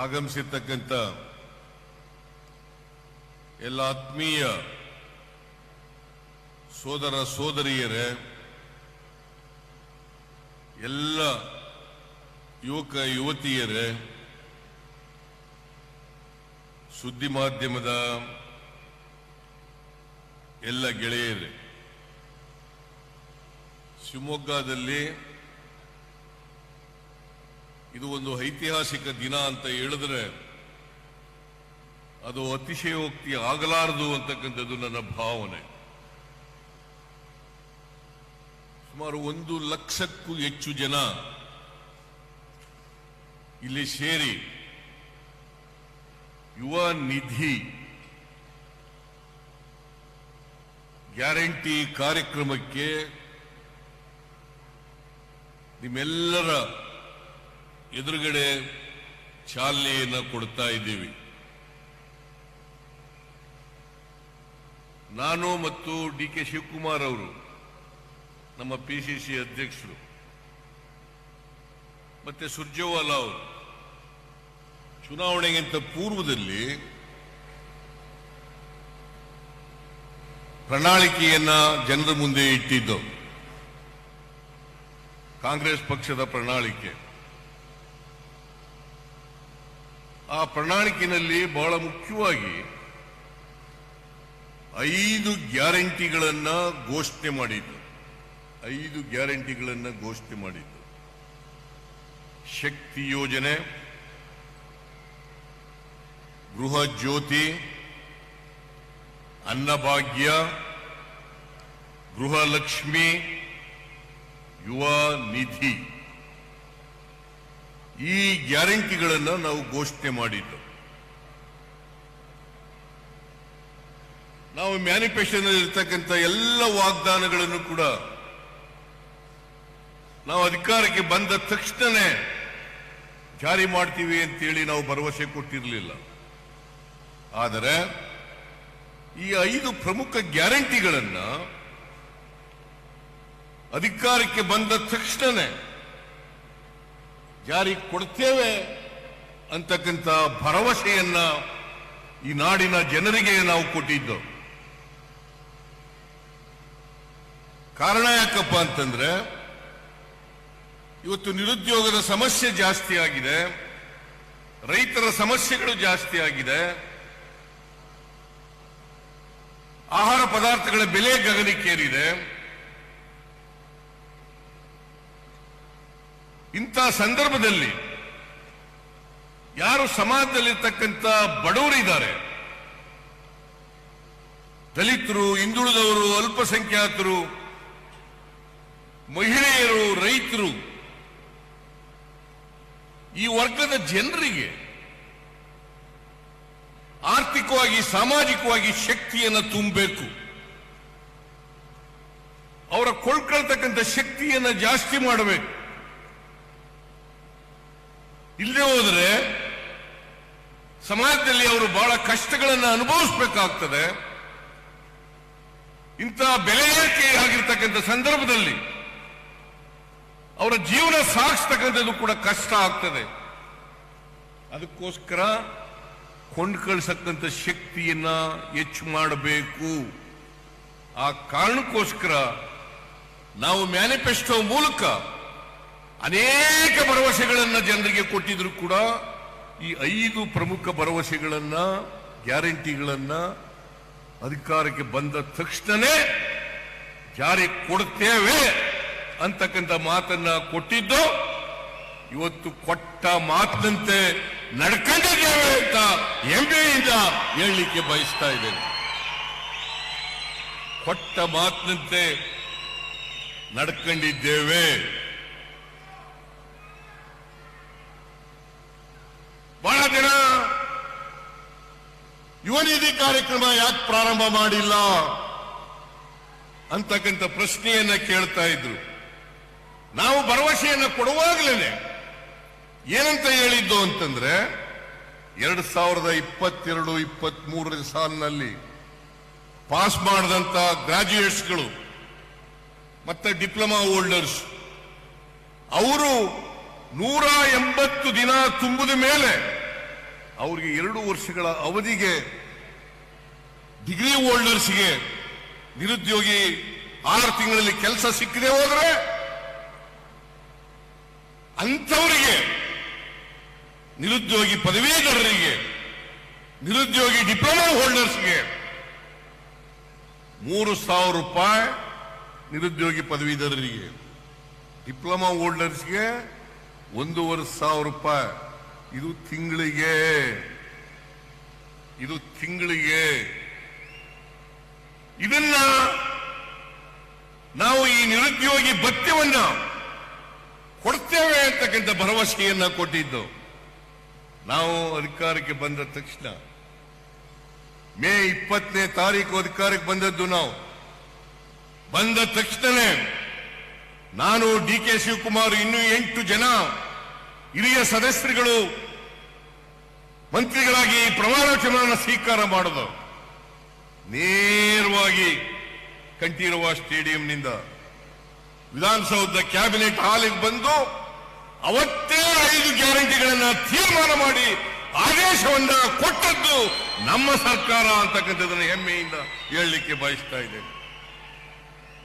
ಆಗಮಿಸಿರ್ತಕ್ಕಂಥ ಎಲ್ಲ ಆತ್ಮೀಯ ಸೋದರ ಸೋದರಿಯರೇ, ಎಲ್ಲ ಯುವಕ ಯುವತಿಯರೇ, ಸುದ್ದಿ ಮಾಧ್ಯಮದ ಎಲ್ಲ ಗೆಳೆಯರೇ, ಶಿವಮೊಗ್ಗದಲ್ಲಿ ಇದು ಒಂದು ಐತಿಹಾಸಿಕ ದಿನ ಅಂತ ಹೇಳಿದ್ರೆ ಅದು ಅತಿಶಯೋಕ್ತಿ ಆಗಲಾರದು ಅಂತಕ್ಕಂಥದ್ದು ನನ್ನ ಭಾವನೆ. ಸುಮಾರು 1 ಲಕ್ಷಕ್ಕೂ ಹೆಚ್ಚು ಜನ ಇಲ್ಲಿ ಸೇರಿ ಯುವ ನಿಧಿ ಗ್ಯಾರಂಟಿ ಕಾರ್ಯಕ್ರಮಕ್ಕೆ ನಿಮ್ಮೆಲ್ಲರ ಎದುರುಗಡೆ ಚಾಲನೆಯನ್ನು ಕೊಡ್ತಾ ಇದ್ದೀವಿ. ನಾನು ಮತ್ತು ಡಿ ಕೆ ಶಿವಕುಮಾರ್ ಅವರು, ನಮ್ಮ ಪಿಸಿಸಿ ಅಧ್ಯಕ್ಷರು, ಮತ್ತೆ ಸುರ್ಜೇವಾಲಾ ಅವರು ಚುನಾವಣೆಗಿಂತ ಪೂರ್ವದಲ್ಲಿ ಪ್ರಣಾಳಿಕೆಯನ್ನ ಜನರ ಮುಂದೆ ಇಟ್ಟಿದ್ದು. ಕಾಂಗ್ರೆಸ್ ಪಕ್ಷದ ಪ್ರಣಾಳಿಕೆ. ಆ ಪ್ರಣಾಳಿಕೆಯಲ್ಲಿ ಬಹಳ ಮುಖ್ಯವಾಗಿ 5 ಗ್ಯಾರಂಟಿಗಳನ್ನ ಘೋಷಣೆ ಮಾಡಿದ್ದು. 5 ಗ್ಯಾರಂಟಿಗಳನ್ನ ಘೋಷಣೆ ಮಾಡಿದ್ದು. ಶಕ್ತಿ ಯೋಜನೆ, ಗೃಹ ಜ್ಯೋತಿ, ಅನ್ನಭಾಗ್ಯ, ಗೃಹಲಕ್ಷ್ಮಿ, ಯುವ ನಿಧಿ, ಈ ಗ್ಯಾರಂಟಿಗಳನ್ನು ನಾವು ಘೋಷಣೆ ಮಾಡಿದ್ದು. ನಾವು ಮ್ಯಾನಿಫೆಸ್ಟೋನಲ್ಲಿ ಇರ್ತಕ್ಕಂಥ ಎಲ್ಲ ವಾಗ್ದಾನಗಳನ್ನು ಕೂಡ ನಾವು ಅಧಿಕಾರಕ್ಕೆ ಬಂದ ತಕ್ಷಣನೇ ಜಾರಿ ಮಾಡ್ತೀವಿ ಅಂತೇಳಿ ನಾವು ಭರವಸೆ ಕೊಟ್ಟಿರಲಿಲ್ಲ. ಆದರೆ ಈ 5 ಪ್ರಮುಖ ಗ್ಯಾರಂಟಿಗಳನ್ನ ಅಧಿಕಾರಕ್ಕೆ ಬಂದ ತಕ್ಷಣನೇ ಜಾರಿ ಕೊಡ್ತೇವೆ ಅಂತಕ್ಕಂಥ ಭರವಸೆಯನ್ನ ಈ ನಾಡಿನ ಜನರಿಗೆ ನಾವು ಕೊಟ್ಟಿದ್ದು. ಕಾರಣ ಯಾಕಪ್ಪ ಅಂತಂದ್ರೆ, ಇವತ್ತು ನಿರುದ್ಯೋಗದ ಸಮಸ್ಯೆ ಜಾಸ್ತಿ ಆಗಿದೆ, ರೈತರ ಸಮಸ್ಯೆಗಳು ಜಾಸ್ತಿ ಆಗಿದೆ, ಆಹಾರ ಪದಾರ್ಥಗಳ ಬೆಲೆ ಗಗನಕ್ಕೇರಿದೆ. ಇಂಥ ಸಂದರ್ಭದಲ್ಲಿ ಯಾರು ಸಮಾಜದಲ್ಲಿರ್ತಕ್ಕಂಥ ಬಡವರಿದ್ದಾರೆ, ದಲಿತರು, ಹಿಂದುಳಿದವರು, ಅಲ್ಪಸಂಖ್ಯಾತರು, ಮಹಿಳೆಯರು, ರೈತರು, ಈ ವರ್ಗದ ಜನರಿಗೆ ಆರ್ಥಿಕವಾಗಿ, ಸಾಮಾಜಿಕವಾಗಿ ಶಕ್ತಿಯನ್ನು ತುಂಬಬೇಕು. ಅವರ ಕೊಳ್ಳತಕ್ಕಂಥ ಶಕ್ತಿಯನ್ನು ಜಾಸ್ತಿ ಮಾಡಬೇಕು. ಇಲ್ಲದೆ ಹೋದರೆ ಸಮಾಜದಲ್ಲಿ ಅವರು ಬಹಳ ಕಷ್ಟಗಳನ್ನು ಅನುಭವಿಸಬೇಕಾಗ್ತದೆ. ಇಂತಹ ಬೆಲೆ ಏರಿಕೆ ಆಗಿರ್ತಕ್ಕಂಥ ಸಂದರ್ಭದಲ್ಲಿ ಅವರ ಜೀವನ ಸಾಗಿಸ್ತಕ್ಕಂಥದ್ದು ಕೂಡ ಕಷ್ಟ ಆಗ್ತದೆ. ಅದಕ್ಕೋಸ್ಕರ ಕೊಂಡ್ಕಳಿಸಕ್ಕಂಥ ಶಕ್ತಿಯನ್ನ ಹೆಚ್ಚು ಮಾಡಬೇಕು. ಆ ಕಾರಣಕ್ಕೋಸ್ಕರ ನಾವು ಮ್ಯಾನಿಫೆಸ್ಟೋ ಮೂಲಕ ಅನೇಕ ಭರವಸೆಗಳನ್ನ ಜನರಿಗೆ ಕೊಟ್ಟಿದ್ರು ಕೂಡ ಈ 5 ಪ್ರಮುಖ ಭರವಸೆಗಳನ್ನ, ಗ್ಯಾರಂಟಿಗಳನ್ನ ಅಧಿಕಾರಕ್ಕೆ ಬಂದ ತಕ್ಷಣನೇ ಜಾರಿ ಕೊಡ್ತೇವೆ ಅಂತಕ್ಕಂಥ ಮಾತನ್ನ ಕೊಟ್ಟಿದ್ದು. ಇವತ್ತು ಕೊಟ್ಟ ಮಾತಿನಂತೆ ನಡ್ಕೊಂಡಿದ್ದೇವೆ ಅಂತ ಹೆಮ್ಮೆಯಿಂದ ಹೇಳಲಿಕ್ಕೆ ಬಯಸ್ತಾ ಇದ್ದೇನೆ. ಕೊಟ್ಟ ಮಾತಿನಂತೆ ನಡ್ಕೊಂಡಿದ್ದೇವೆ. ಬಹಳ ಜನ ಯುವ ನಿಧಿ ಕಾರ್ಯಕ್ರಮ ಯಾಕೆ ಪ್ರಾರಂಭ ಮಾಡಿಲ್ಲ ಅಂತಕ್ಕಂಥ ಪ್ರಶ್ನೆಯನ್ನ ಕೇಳ್ತಾ ಇದ್ರು. ನಾವು ಭರವಸೆಯನ್ನು ಕೊಡುವಾಗಲೇ ಏನಂತ ಹೇಳಿದ್ದು ಅಂತಂದ್ರೆ, 2022-23 ಸಾಲಿನಲ್ಲಿ ಪಾಸ್ ಮಾಡಿದಂತ ಗ್ರಾಜ್ಯುಯೇಟ್ಸ್ಗಳು ಮತ್ತೆ ಡಿಪ್ಲೊಮಾ ಹೋಲ್ಡರ್ಸ್ ಅವರು 180 ದಿನ ತುಂಬಿದ ಮೇಲೆ ಅವರಿಗೆ 2 ವರ್ಷಗಳ ಅವಧಿಗೆ ಡಿಗ್ರಿ ಹೋಲ್ಡರ್ಸ್ಗೆ ನಿರುದ್ಯೋಗಿ 6 ತಿಂಗಳಲ್ಲಿ ಕೆಲಸ ಸಿಕ್ಕದೆ ಹೋದ್ರೆ ಅಂಥವರಿಗೆ, ನಿರುದ್ಯೋಗಿ ಪದವೀಧರರಿಗೆ, ನಿರುದ್ಯೋಗಿ ಡಿಪ್ಲೊಮಾ ಹೋಲ್ಡರ್ಸ್ಗೆ 3,000 ರೂಪಾಯಿ, ನಿರುದ್ಯೋಗಿ ಪದವೀಧರರಿಗೆ, ಡಿಪ್ಲೊಮಾ ಹೋಲ್ಡರ್ಸ್ಗೆ 1,500 ರೂಪಾಯಿ. ಇದು ತಿಂಗಳಿಗೆ. ಇದು ತಿಂಗಳಿಗೆ. ಇದನ್ನ ನಾವು ಈ ನಿರುದ್ಯೋಗಿ ಭತ್ಯವನ್ನ ಕೊಡ್ತೇವೆ ಅಂತಕ್ಕಂಥ ಭರವಸೆಯನ್ನ ಕೊಟ್ಟಿದ್ದು. ನಾವು ಅಧಿಕಾರಕ್ಕೆ ಬಂದ ತಕ್ಷಣ ಮೇ 20ನೇ ತಾರೀಕು ಅಧಿಕಾರಕ್ಕೆ ಬಂದದ್ದು. ನಾವು ಬಂದ ತಕ್ಷಣವೇ ನಾನು ಡಿ.ಕೆ. ಶಿವಕುಮಾರ್ ಇನ್ನೂ 8 ಜನ ಹಿರಿಯ ಸದಸ್ಯರುಗಳು ಮಂತ್ರಿಗಳಾಗಿ ಪ್ರಮಾಣ ವಚನವನ್ನು ಸ್ವೀಕಾರ ಮಾಡೋದು. ನೇರವಾಗಿ ಕಂಠೀರವ ಸ್ಟೇಡಿಯಂನಿಂದ ವಿಧಾನಸೌಧದ ಕ್ಯಾಬಿನೆಟ್ ಹಾಲಿಗೆ ಬಂದು ಅವತ್ತೇ 5 ಗ್ಯಾರಂಟಿಗಳನ್ನ ತೀರ್ಮಾನ ಮಾಡಿ ಆದೇಶವನ್ನ ಕೊಟ್ಟದ್ದು ನಮ್ಮ ಸರ್ಕಾರ ಅಂತಕ್ಕಂಥದ್ದನ್ನು ಹೆಮ್ಮೆಯಿಂದ ಹೇಳಲಿಕ್ಕೆ ಬಯಸ್ತಾ ಇದ್ದೇನೆ.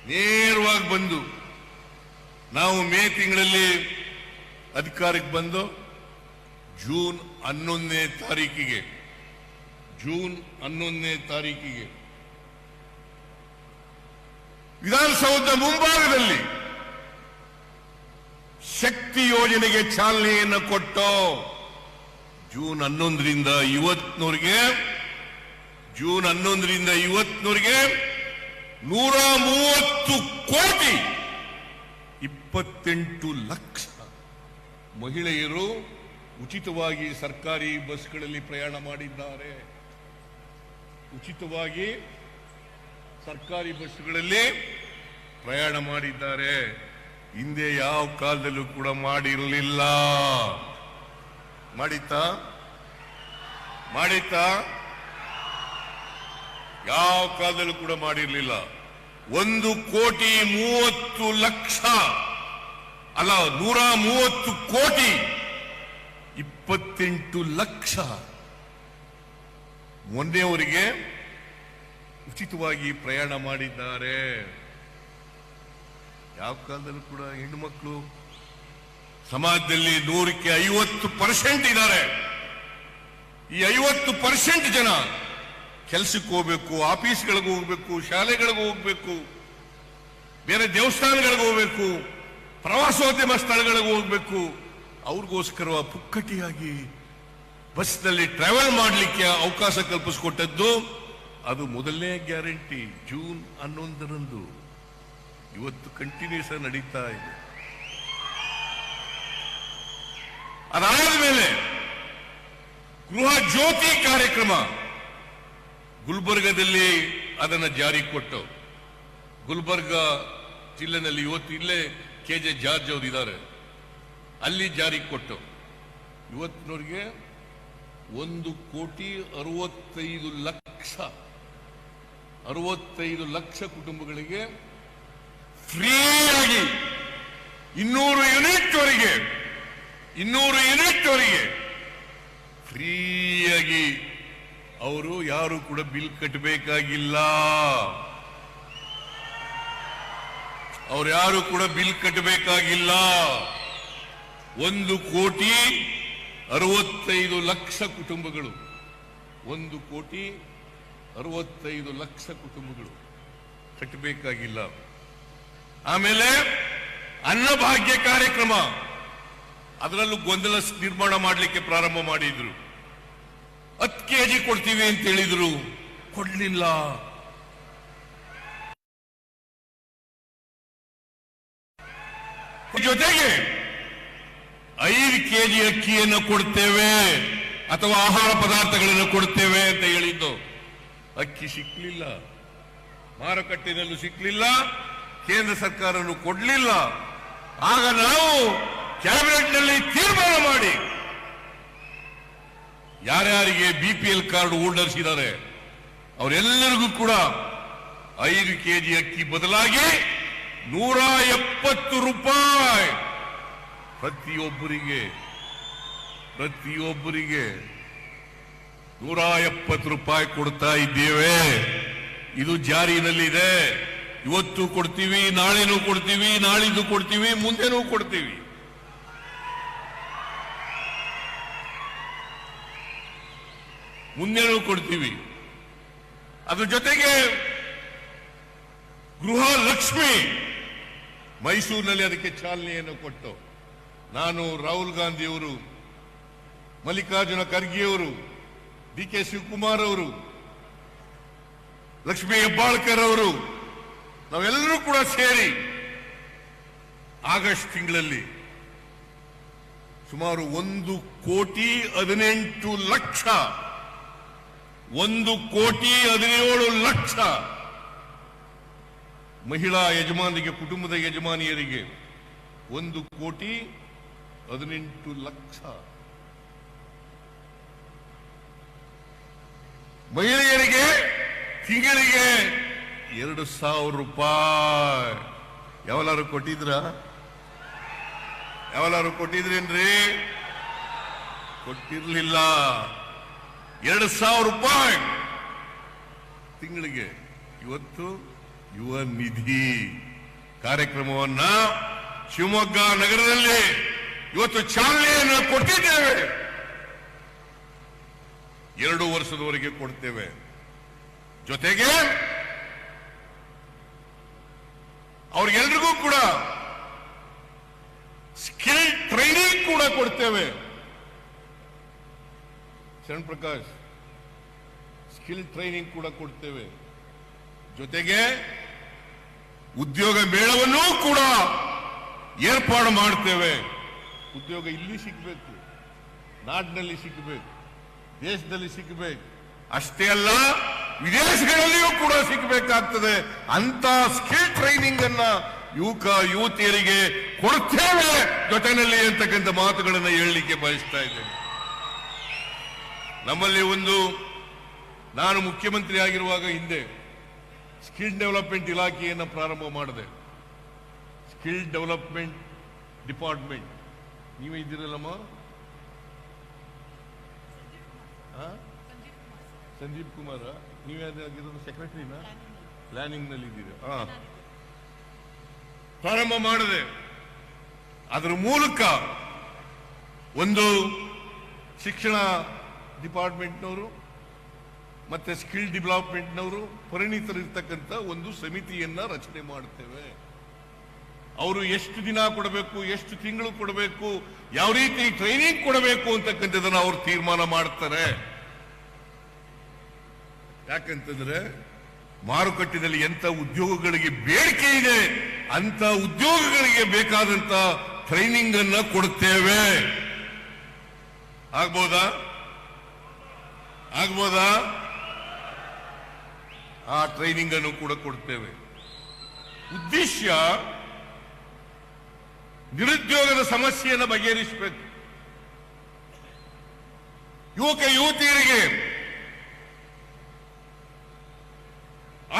ನೇರವಾಗಿ ಬಂದು ನಾವು ಮೇ ತಿಂಗಳಲ್ಲಿ ಅಧಿಕಾರಕ್ಕೆ ಬಂದು ಜೂನ್ 11ನೇ ತಾರೀಕಿಗೆ ವಿಧಾನಸೌಧದ ಮುಂಭಾಗದಲ್ಲಿ ಶಕ್ತಿ ಯೋಜನೆಗೆ ಚಾಲನೆಯನ್ನು ಕೊಟ್ಟು ಜೂನ್ 11ರಿಂದ ಇವತ್ತಿನವರೆಗೆ 130 ಕೋಟಿ 28 ಲಕ್ಷ ಮಹಿಳೆಯರು ಉಚಿತವಾಗಿ ಸರ್ಕಾರಿ ಬಸ್ಗಳಲ್ಲಿ ಪ್ರಯಾಣ ಮಾಡಿದ್ದಾರೆ. ಉಚಿತವಾಗಿ ಸರ್ಕಾರಿ ಬಸ್ಗಳಲ್ಲಿ ಪ್ರಯಾಣ ಮಾಡಿದ್ದಾರೆ. ಹಿಂದೆ ಯಾವ ಕಾಲದಲ್ಲೂ ಕೂಡ ಮಾಡಿರಲಿಲ್ಲ. ಮಾಡಿತ್ತಾ? ಯಾವ ಕಾಲದಲ್ಲೂ ಕೂಡ ಮಾಡಿರಲಿಲ್ಲ. 1,30,00,000 ಅಲ್ಲ, 130 ಕೋಟಿ 28 ಲಕ್ಷ ಮೊನ್ನೆಯವರಿಗೆ ಉಚಿತವಾಗಿ ಪ್ರಯಾಣ ಮಾಡಿದ್ದಾರೆ. ಯಾವ ಕಾಲದಲ್ಲೂ ಕೂಡ ಹೆಣ್ಣುಮಕ್ಕಳು ಸಮಾಜದಲ್ಲಿ 100ಕ್ಕೆ 50% ಇದ್ದಾರೆ. ಈ 50% ಜನ ಕೆಲಸಕ್ಕೆ ಹೋಗ್ಬೇಕು, ಆಫೀಸ್ಗಳಿಗೆ ಹೋಗ್ಬೇಕು, ಶಾಲೆಗಳಿಗೆ ಹೋಗ್ಬೇಕು, ಬೇರೆ ದೇವಸ್ಥಾನಗಳಿಗೆ ಹೋಗ್ಬೇಕು, ಪ್ರವಾಸೋದ್ಯಮ ಸ್ಥಳಗಳಿಗೆ ಹೋಗ್ಬೇಕು. ಅವ್ರಿಗೋಸ್ಕರ ಪುಕ್ಕಟಿಯಾಗಿ ಬಸ್ನಲ್ಲಿ ಟ್ರಾವೆಲ್ ಮಾಡಲಿಕ್ಕೆ ಅವಕಾಶ ಕಲ್ಪಿಸಿಕೊಟ್ಟದ್ದು ಅದು ಮೊದಲನೇ ಗ್ಯಾರಂಟಿ. ಜೂನ್ 11ರಂದು ಇವತ್ತು ಕಂಟಿನ್ಯೂಸ್ ನಡೀತಾ ಇದೆ. ಅದಾದ ಮೇಲೆ ಗೃಹ ಜ್ಯೋತಿ ಕಾರ್ಯಕ್ರಮ ಗುಲ್ಬರ್ಗದಲ್ಲಿ ಅದನ್ನು ಜಾರಿ ಕೊಟ್ಟು, ಗುಲ್ಬರ್ಗ ಜಿಲ್ಲೆನಲ್ಲಿ ಇವತ್ತು ಇಲ್ಲೇ KJ ಜಾರ್ಜ್ ಅವರು ಇದ್ದಾರೆ, ಅಲ್ಲಿ ಜಾರಿ ಕೊಟ್ಟು ಇವತ್ತಿನವರೆಗೆ 1,65,00,000 ಕುಟುಂಬಗಳಿಗೆ ಫ್ರೀಯಾಗಿ 200 ಯೂನಿಟ್ವರೆಗೆ ಫ್ರೀಯಾಗಿ ಅವರು ಯಾರು ಕೂಡ ಬಿಲ್ ಕಟ್ಟಬೇಕಾಗಿಲ್ಲ. ಅವ್ರು ಯಾರು ಕೂಡ ಬಿಲ್ ಕಟ್ಟಬೇಕಾಗಿಲ್ಲ. 1,65,00,000 ಕುಟುಂಬಗಳು, 1,65,00,000 ಕುಟುಂಬಗಳು ಕಟ್ಟಬೇಕಾಗಿಲ್ಲ. ಆಮೇಲೆ ಅನ್ನಭಾಗ್ಯ ಕಾರ್ಯಕ್ರಮ, ಅದರಲ್ಲೂ ಗೊಂದಲ ನಿರ್ಮಾಣ ಮಾಡಲಿಕ್ಕೆ ಪ್ರಾರಂಭ ಮಾಡಿದ್ರು. 10 ಕೆಜಿ ಕೊಡ್ತೀವಿ ಅಂತ ಹೇಳಿದ್ರು, ಕೊಡ್ಲಿಲ್ಲ. ಜೊತೆಗೆ 5 ಕೆಜಿ ಅಕ್ಕಿಯನ್ನು ಕೊಡ್ತೇವೆ ಅಥವಾ ಆಹಾರ ಪದಾರ್ಥಗಳನ್ನು ಕೊಡ್ತೇವೆ ಅಂತ ಹೇಳಿದ್ದು. ಅಕ್ಕಿ ಸಿಕ್ಲಿಲ್ಲ, ಮಾರುಕಟ್ಟೆನಲ್ಲೂ ಸಿಕ್ಲಿಲ್ಲ, ಕೇಂದ್ರ ಸರ್ಕಾರನೂ ಕೊಡ್ಲಿಲ್ಲ. ಆಗ ನಾವು ಕ್ಯಾಬಿನೆಟ್ನಲ್ಲಿ ತೀರ್ಮಾನ ಮಾಡಿ ಯಾರ್ಯಾರಿಗೆ BPL ಕಾರ್ಡ್ ಹೋಲ್ಡರ್ಸ್ ಇದ್ದಾರೆ ಅವರೆಲ್ಲರಿಗೂ ಕೂಡ 5 ಕೆಜಿ ಅಕ್ಕಿ ಬದಲಾಗಿ 170 ರೂಪಾಯಿ ಪ್ರತಿಯೊಬ್ಬರಿಗೆ 170 ರೂಪಾಯಿ ಕೊಡ್ತಾ ಇದ್ದೇವೆ. ಇದು ಜಾರಿನಲ್ಲಿದೆ. ಇವತ್ತು ಕೊಡ್ತೀವಿ, ನಾಳೆನೂ ಕೊಡ್ತೀವಿ, ನಾಳಿದ್ದು ಕೊಡ್ತೀವಿ, ಮುಂದೆನೂ ಕೊಡ್ತೀವಿ. ಅದ್ರ ಜೊತೆಗೆ ಗೃಹ ಲಕ್ಷ್ಮಿ ಮೈಸೂರಿನಲ್ಲಿ ಅದಕ್ಕೆ ಚಾಲನೆಯನ್ನು ಕೊಟ್ಟು ನಾನು, ರಾಹುಲ್ ಗಾಂಧಿಯವರು, ಮಲ್ಲಿಕಾರ್ಜುನ ಖರ್ಗೆಯವರು, ಡಿ.ಕೆ. ಶಿವಕುಮಾರ್ ಅವರು, ಲಕ್ಷ್ಮೀ ಹೆಬ್ಬಾಳ್ಕರ್ ಅವರು, ನಾವೆಲ್ಲರೂ ಕೂಡ ಸೇರಿ ಆಗಸ್ಟ್ ತಿಂಗಳಲ್ಲಿ ಸುಮಾರು 1,18,00,000 1,17,00,000 ಮಹಿಳಾ ಯಜಮಾನಿಗೆ, ಕುಟುಂಬದ ಯಜಮಾನಿಯರಿಗೆ 1,18,00,000 ಮಹಿಳೆಯರಿಗೆ ತಿಂಗಳಿಗೆ 2,000 ರೂಪಾಯಿ. ಯಾವಲಾರು ಕೊಟ್ಟಿದ್ರ? ಯಾವಲಾರು ಕೊಟ್ಟಿದ್ರೇನ್ರಿ? ಕೊಟ್ಟಿರ್ಲಿಲ್ಲ. 2,000 ರೂಪಾಯಿ ತಿಂಗಳಿಗೆ. ಇವತ್ತು ಯುವ ನಿಧಿ ಕಾರ್ಯಕ್ರಮವನ್ನ ಶಿವಮೊಗ್ಗ ನಗರದಲ್ಲಿ ಇವತ್ತು ಚಾಲನೆಯನ್ನು ಕೊಟ್ಟಿದ್ದೇವೆ. 2 ವರ್ಷದವರೆಗೆ ಕೊಡ್ತೇವೆ. ಜೊತೆಗೆ ಅವ್ರಿಗೆಲ್ರಿಗೂ ಕೂಡ ಸ್ಕಿಲ್ ಟ್ರೈನಿಂಗ್ ಕೂಡ ಕೊಡ್ತೇವೆ. ಶರಣ್ ಪ್ರಕಾಶ್, ಸ್ಕಿಲ್ ಟ್ರೈನಿಂಗ್ ಕೂಡ ಕೊಡ್ತೇವೆ. ಜೊತೆಗೆ ಉದ್ಯೋಗ ಮೇಳವನ್ನೂ ಕೂಡ ಏರ್ಪಾಡು ಮಾಡ್ತೇವೆ. ಉದ್ಯೋಗ ಇಲ್ಲಿ ಸಿಗಬೇಕು, ನಾಡಿನಲ್ಲಿ ಸಿಗಬೇಕು, ದೇಶದಲ್ಲಿ ಸಿಗಬೇಕು. ಅಷ್ಟೇ ಅಲ್ಲ, ವಿದೇಶಗಳಲ್ಲಿಯೂ ಕೂಡ ಸಿಗಬೇಕಾಗ್ತದೆ. ಅಂತ ಸ್ಕಿಲ್ ಟ್ರೈನಿಂಗ್ ಅನ್ನ ಯುವಕ ಯುವತಿಯರಿಗೆ ಕೊಡ್ತೇವೆ ಜೊತೆಯಲ್ಲಿ ಅಂತಕ್ಕಂಥ ಮಾತುಗಳನ್ನು ಹೇಳಲಿಕ್ಕೆ ಬಯಸ್ತಾ ಇದ್ದೇನೆ. ನಮ್ಮಲ್ಲಿ ನಾನು ಮುಖ್ಯಮಂತ್ರಿ ಆಗಿರುವಾಗ ಹಿಂದೆ ಸ್ಕಿಲ್ ಡೆವಲಪ್ಮೆಂಟ್ ಇಲಾಖೆಯನ್ನು ಪ್ರಾರಂಭ ಮಾಡಿದೆ. Skill development department. ನೀವೇ ಇದ್ದೀರಲ್ಲಮ್ಮ? ಸಂದೀಪ್ ಕುಮಾರ, ನೀವೇ ಆಗಿರೋದು ಸೆಕ್ರೆಟರಿನ? ಪ್ಲಾನಿಂಗ್ ನಲ್ಲಿ ಇದ್ದೀರಾ? ಪ್ರಾರಂಭ ಮಾಡಿದೆ. ಅದರ ಮೂಲಕ ಒಂದು ಶಿಕ್ಷಣ ಡಿಪಾರ್ಟ್ಮೆಂಟ್ನವರು ಮತ್ತೆ ಸ್ಕಿಲ್ ಡೆವಲಪ್ಮೆಂಟ್ನವರು ಪರಿಣಿತರಿರ್ತಕ್ಕಂಥ ಒಂದು ಸಮಿತಿಯನ್ನ ರಚನೆ ಮಾಡುತ್ತೇವೆ. ಅವರು ಎಷ್ಟು ದಿನ ಕೊಡಬೇಕು, ಎಷ್ಟು ತಿಂಗಳು ಕೊಡಬೇಕು, ಯಾವ ರೀತಿ ಟ್ರೈನಿಂಗ್ ಕೊಡಬೇಕು ಅಂತಕ್ಕಂಥದ್ದನ್ನು ಅವರು ತೀರ್ಮಾನ ಮಾಡ್ತಾರೆ. ಯಾಕಂತಂದ್ರೆ ಮಾರುಕಟ್ಟೆಯಲ್ಲಿ ಎಂತ ಉದ್ಯೋಗಗಳಿಗೆ ಬೇಡಿಕೆ ಇದೆ ಅಂತ ಉದ್ಯೋಗಗಳಿಗೆ ಬೇಕಾದಂತ ಟ್ರೈನಿಂಗ್ ಅನ್ನ ಕೊಡ್ತೇವೆ. ಆಗ್ಬೋದಾ? ಆ ಟ್ರೈನಿಂಗ್ ಅನ್ನು ಕೂಡ ಕೊಡ್ತೇವೆ. ಉದ್ದೇಶ ನಿರುದ್ಯೋಗದ ಸಮಸ್ಯೆಯನ್ನು ಬಗೆಹರಿಸಬೇಕು. ಯುವಕ ಯುವತಿಯರಿಗೆ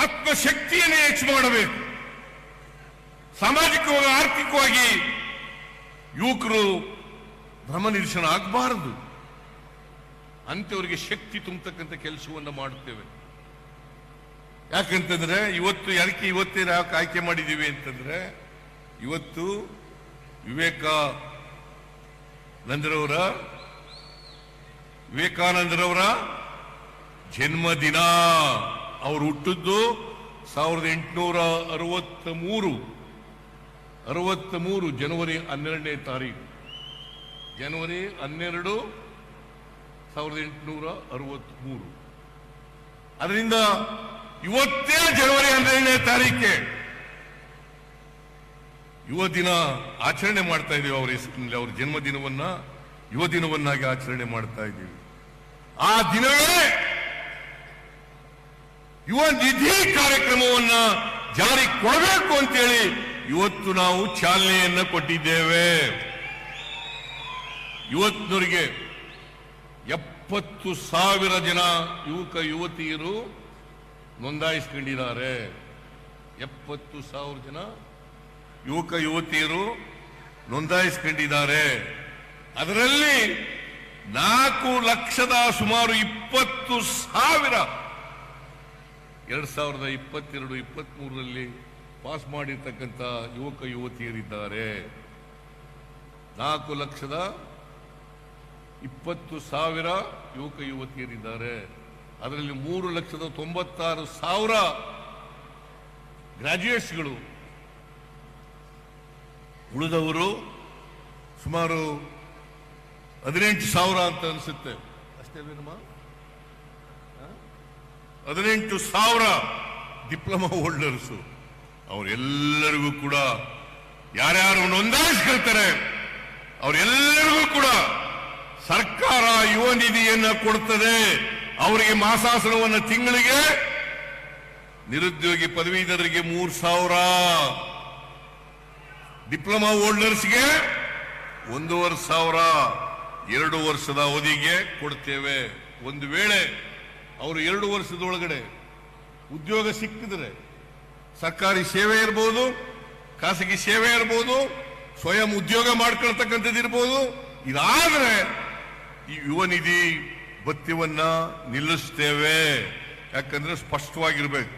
ಆತ್ಮಶಕ್ತಿಯನ್ನು ಹೆಚ್ಚು ಮಾಡಬೇಕು. ಸಾಮಾಜಿಕವಾಗಿ ಆರ್ಥಿಕವಾಗಿ ಯುವಕರು ಭ್ರಮನಿರಸನ ಆಗಬಾರದು. ಅಂತವರಿಗೆ ಶಕ್ತಿ ತುಂಬತಕ್ಕಂಥ ಕೆಲಸವನ್ನು ಮಾಡುತ್ತೇವೆ. ಯಾಕಂತಂದ್ರೆ ಇವತ್ತೇ ಯಾಕೆ ಆಯ್ಕೆ ಮಾಡಿದ್ದೀವಿ ಅಂತಂದ್ರೆ, ಇವತ್ತು ವಿವೇಕಾನಂದರವರ ಜನ್ಮದಿನ. ಅವರು ಹುಟ್ಟಿದ್ದು 1863 ಜನವರಿ 12ನೇ ತಾರೀಕು. ಜನವರಿ 12, 1863. ಅದರಿಂದ ಇವತ್ತೇ ಜನವರಿ 12ನೇ ತಾರೀಕೆ ಯುವ ದಿನ ಆಚರಣೆ ಮಾಡ್ತಾ ಇದ್ದೀವಿ. ಅವರ ಹೆಸರಿನಲ್ಲಿ ಅವರ ಜನ್ಮದಿನವನ್ನ ಯುವ ದಿನವನ್ನಾಗಿ ಆಚರಣೆ ಮಾಡ್ತಾ ಇದ್ದೀವಿ. ಆ ದಿನವೇ ಯುವ ನಿಧಿ ಕಾರ್ಯಕ್ರಮವನ್ನ ಜಾರಿ ಕೊಡಬೇಕು ಅಂತೇಳಿ ಇವತ್ತು ನಾವು ಚಾಲನೆಯನ್ನ ಕೊಟ್ಟಿದ್ದೇವೆ. ಇವತ್ತಿನವರಿಗೆ 70,000 ಜನ ಯುವಕ ಯುವತಿಯರು ನೋಂದಾಯಿಸಿಕೊಂಡಿದ್ದಾರೆ. 70,000 ಜನ ಯುವಕ ಯುವತಿಯರು ನೋಂದಾಯಿಸಿಕೊಂಡಿದ್ದಾರೆ. ಅದರಲ್ಲಿ 4 ಲಕ್ಷದ ಸುಮಾರು 20,000 2022-23ರಲ್ಲಿ ಪಾಸ್ ಮಾಡಿರ್ತಕ್ಕಂಥ ಯುವಕ ಯುವತಿಯರಿದ್ದಾರೆ. 4,20,000 ಯುವಕ ಯುವತಿಯರಿದ್ದಾರೆ. ಅದರಲ್ಲಿ 3,96,000 ಗ್ರಾಜ್ಯುಯೇಟ್ಸ್ಗಳು. ಉಳಿದವರು ಸುಮಾರು 18,000 ಅಂತ ಅನಿಸುತ್ತೆ. ಅಷ್ಟೇವೇನಮ್ಮ? 18,000 ಡಿಪ್ಲೊಮಾ ಹೋಲ್ಡರ್ಸು ಅವರೆಲ್ಲರಿಗೂ ಕೂಡ ಯಾರ್ಯಾರು ನೋಂದಾಯಿಸ್ಕೊಳ್ತಾರೆ ಅವರೆಲ್ಲರಿಗೂ ಕೂಡ ಸರ್ಕಾರ ಯುವ ನಿಧಿಯನ್ನ ಕೊಡ್ತದೆ. ಅವರಿಗೆ ಮಾಸಾಸನವನ್ನು ತಿಂಗಳಿಗೆ, ನಿರುದ್ಯೋಗಿ ಪದವೀಧರರಿಗೆ 3,000, ಡಿಪ್ಲೊಮಾ ಹೋಲ್ಡರ್ಸ್ಗೆ 1,500 2 ವರ್ಷದ ಅವಧಿಗೆ ಕೊಡ್ತೇವೆ. ಒಂದು ವೇಳೆ ಅವರು 2 ವರ್ಷದೊಳಗಡೆ ಉದ್ಯೋಗ ಸಿಕ್ಕಿದ್ರೆ, ಸರ್ಕಾರಿ ಸೇವೆ ಇರ್ಬೋದು, ಖಾಸಗಿ ಸೇವೆ ಇರ್ಬೋದು, ಸ್ವಯಂ ಉದ್ಯೋಗ ಮಾಡ್ಕೊಳ್ತಕ್ಕಂಥದ್ದು ಇರ್ಬೋದು, ಇದಾದ್ರೆ ಈ ಯುವ ನಿಧಿ ಭತ್ಯವನ್ನ ನಿಲ್ಲಿಸ್ತೇವೆ. ಯಾಕಂದ್ರೆ ಸ್ಪಷ್ಟವಾಗಿರ್ಬೇಕು.